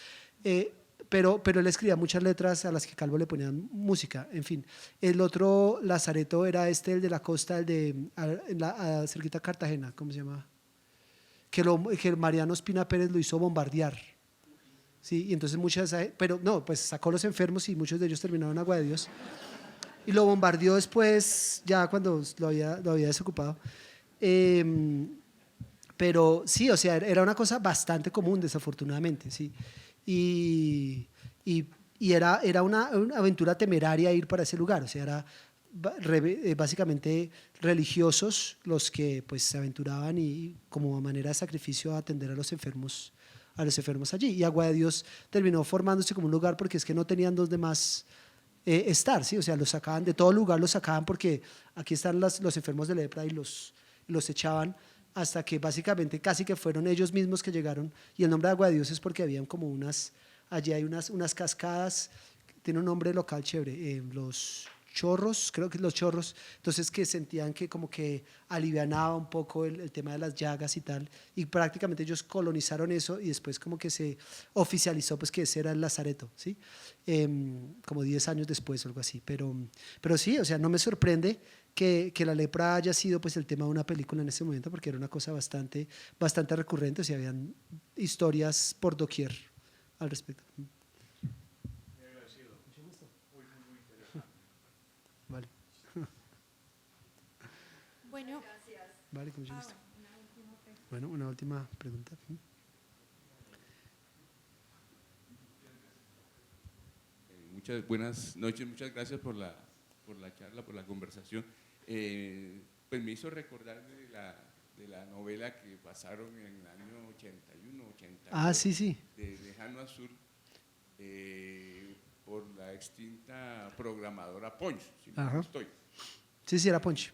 Pero él escribía muchas letras a las que Calvo le ponían música, en fin. El otro lazareto era el de la costa, el de cerquita de Cartagena, ¿cómo se llama? Que Mariano Espina Pérez lo hizo bombardear. Sí, y entonces pero no, pues sacó los enfermos y muchos de ellos terminaron en Agua de Dios y lo bombardeó después ya cuando lo había desocupado, pero sí, o sea, era una cosa bastante común desafortunadamente, sí, y era una aventura temeraria ir para ese lugar, o sea, era básicamente religiosos los que pues se aventuraban y como manera de sacrificio a atender a los enfermos allí, y Agua de Dios terminó formándose como un lugar porque es que no tenían donde más estar, ¿sí? O sea, los sacaban de todo lugar, los sacaban porque aquí están los enfermos de lepra y los echaban hasta que básicamente casi que fueron ellos mismos que llegaron, y el nombre de Agua de Dios es porque habían como allí hay unas cascadas, tiene un nombre local chévere, los chorros, creo que los chorros, entonces que sentían que como que alivianaba un poco el tema de las llagas y tal, y prácticamente ellos colonizaron eso y después como que se oficializó pues que ese era el lazareto, ¿sí? Como 10 años después o algo así, pero sí, o sea, no me sorprende que la lepra haya sido pues el tema de una película en ese momento, porque era una cosa bastante recurrente, o sea, habían historias por doquier al respecto. Vale. Bueno, vale, con mucho gusto. Bueno, una última pregunta. Muchas buenas noches, muchas gracias por la charla, por la conversación. Pues me hizo recordar de la novela que pasaron en el año 81, 82. Ah, sí. De Lejano Azul. Por la extinta programadora Ponch, si no estoy. Sí, era Ponch.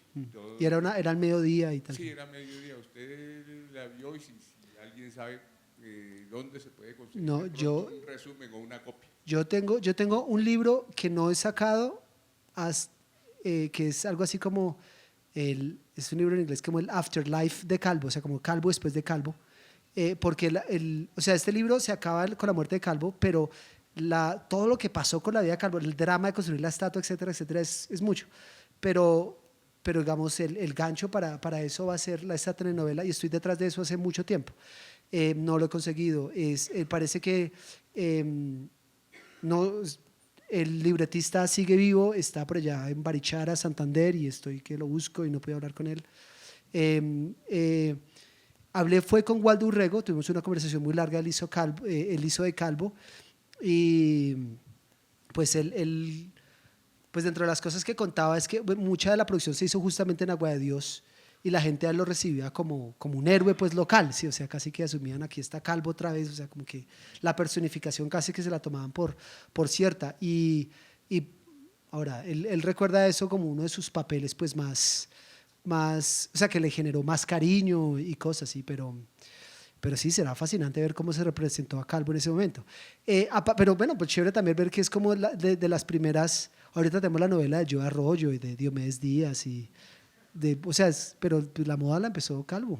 Y era al mediodía y tal. Sí, era mediodía. Usted la vio y si alguien sabe dónde se puede conseguir un resumen o una copia. Yo tengo un libro que no he sacado, que es algo así como, es un libro en inglés como el Afterlife de Calvo, o sea, como Calvo después de Calvo. Porque o sea, este libro se acaba con la muerte de Calvo, pero todo lo que pasó con la vida de Calvo, el drama de construir la estatua, etcétera, etcétera, es mucho. Pero digamos, el gancho para eso va a ser esta telenovela, y estoy detrás de eso hace mucho tiempo. No lo he conseguido. Parece que el libretista sigue vivo, está por allá en Barichara, Santander, y estoy que lo busco y no puedo hablar con él. Fue con Waldo Urrego, tuvimos una conversación muy larga, él hizo de Calvo, y pues pues dentro de las cosas que contaba es que mucha de la producción se hizo justamente en Agua de Dios, y la gente a él lo recibía como un héroe pues local, ¿sí? O sea, casi que asumían, aquí está Calvo otra vez, o sea, como que la personificación casi que se la tomaban por cierta, y ahora, él recuerda eso como uno de sus papeles pues más, o sea, que le generó más cariño y cosas así, pero sí, será fascinante ver cómo se representó a Calvo en ese momento. Pero bueno, pues chévere también ver que es como de las primeras, ahorita tenemos la novela de Joe Arroyo y de Diomedes Díaz, o sea, pero la moda la empezó Calvo.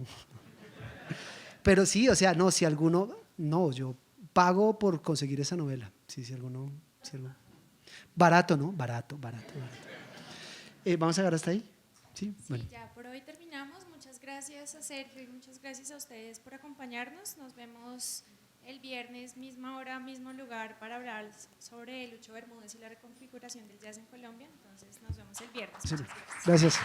Pero sí, o sea, no, si alguno, no, yo pago por conseguir esa novela, si alguno. Barato, ¿no? Barato. ¿Vamos a llegar hasta ahí? Sí, bueno. Ya por hoy terminamos. Muchas gracias a Sergio y muchas gracias a ustedes por acompañarnos. Nos vemos el viernes, misma hora, mismo lugar, para hablar sobre Lucho Bermúdez y la reconfiguración del jazz en Colombia. Entonces nos vemos el viernes. Sí. Muchas gracias. Gracias.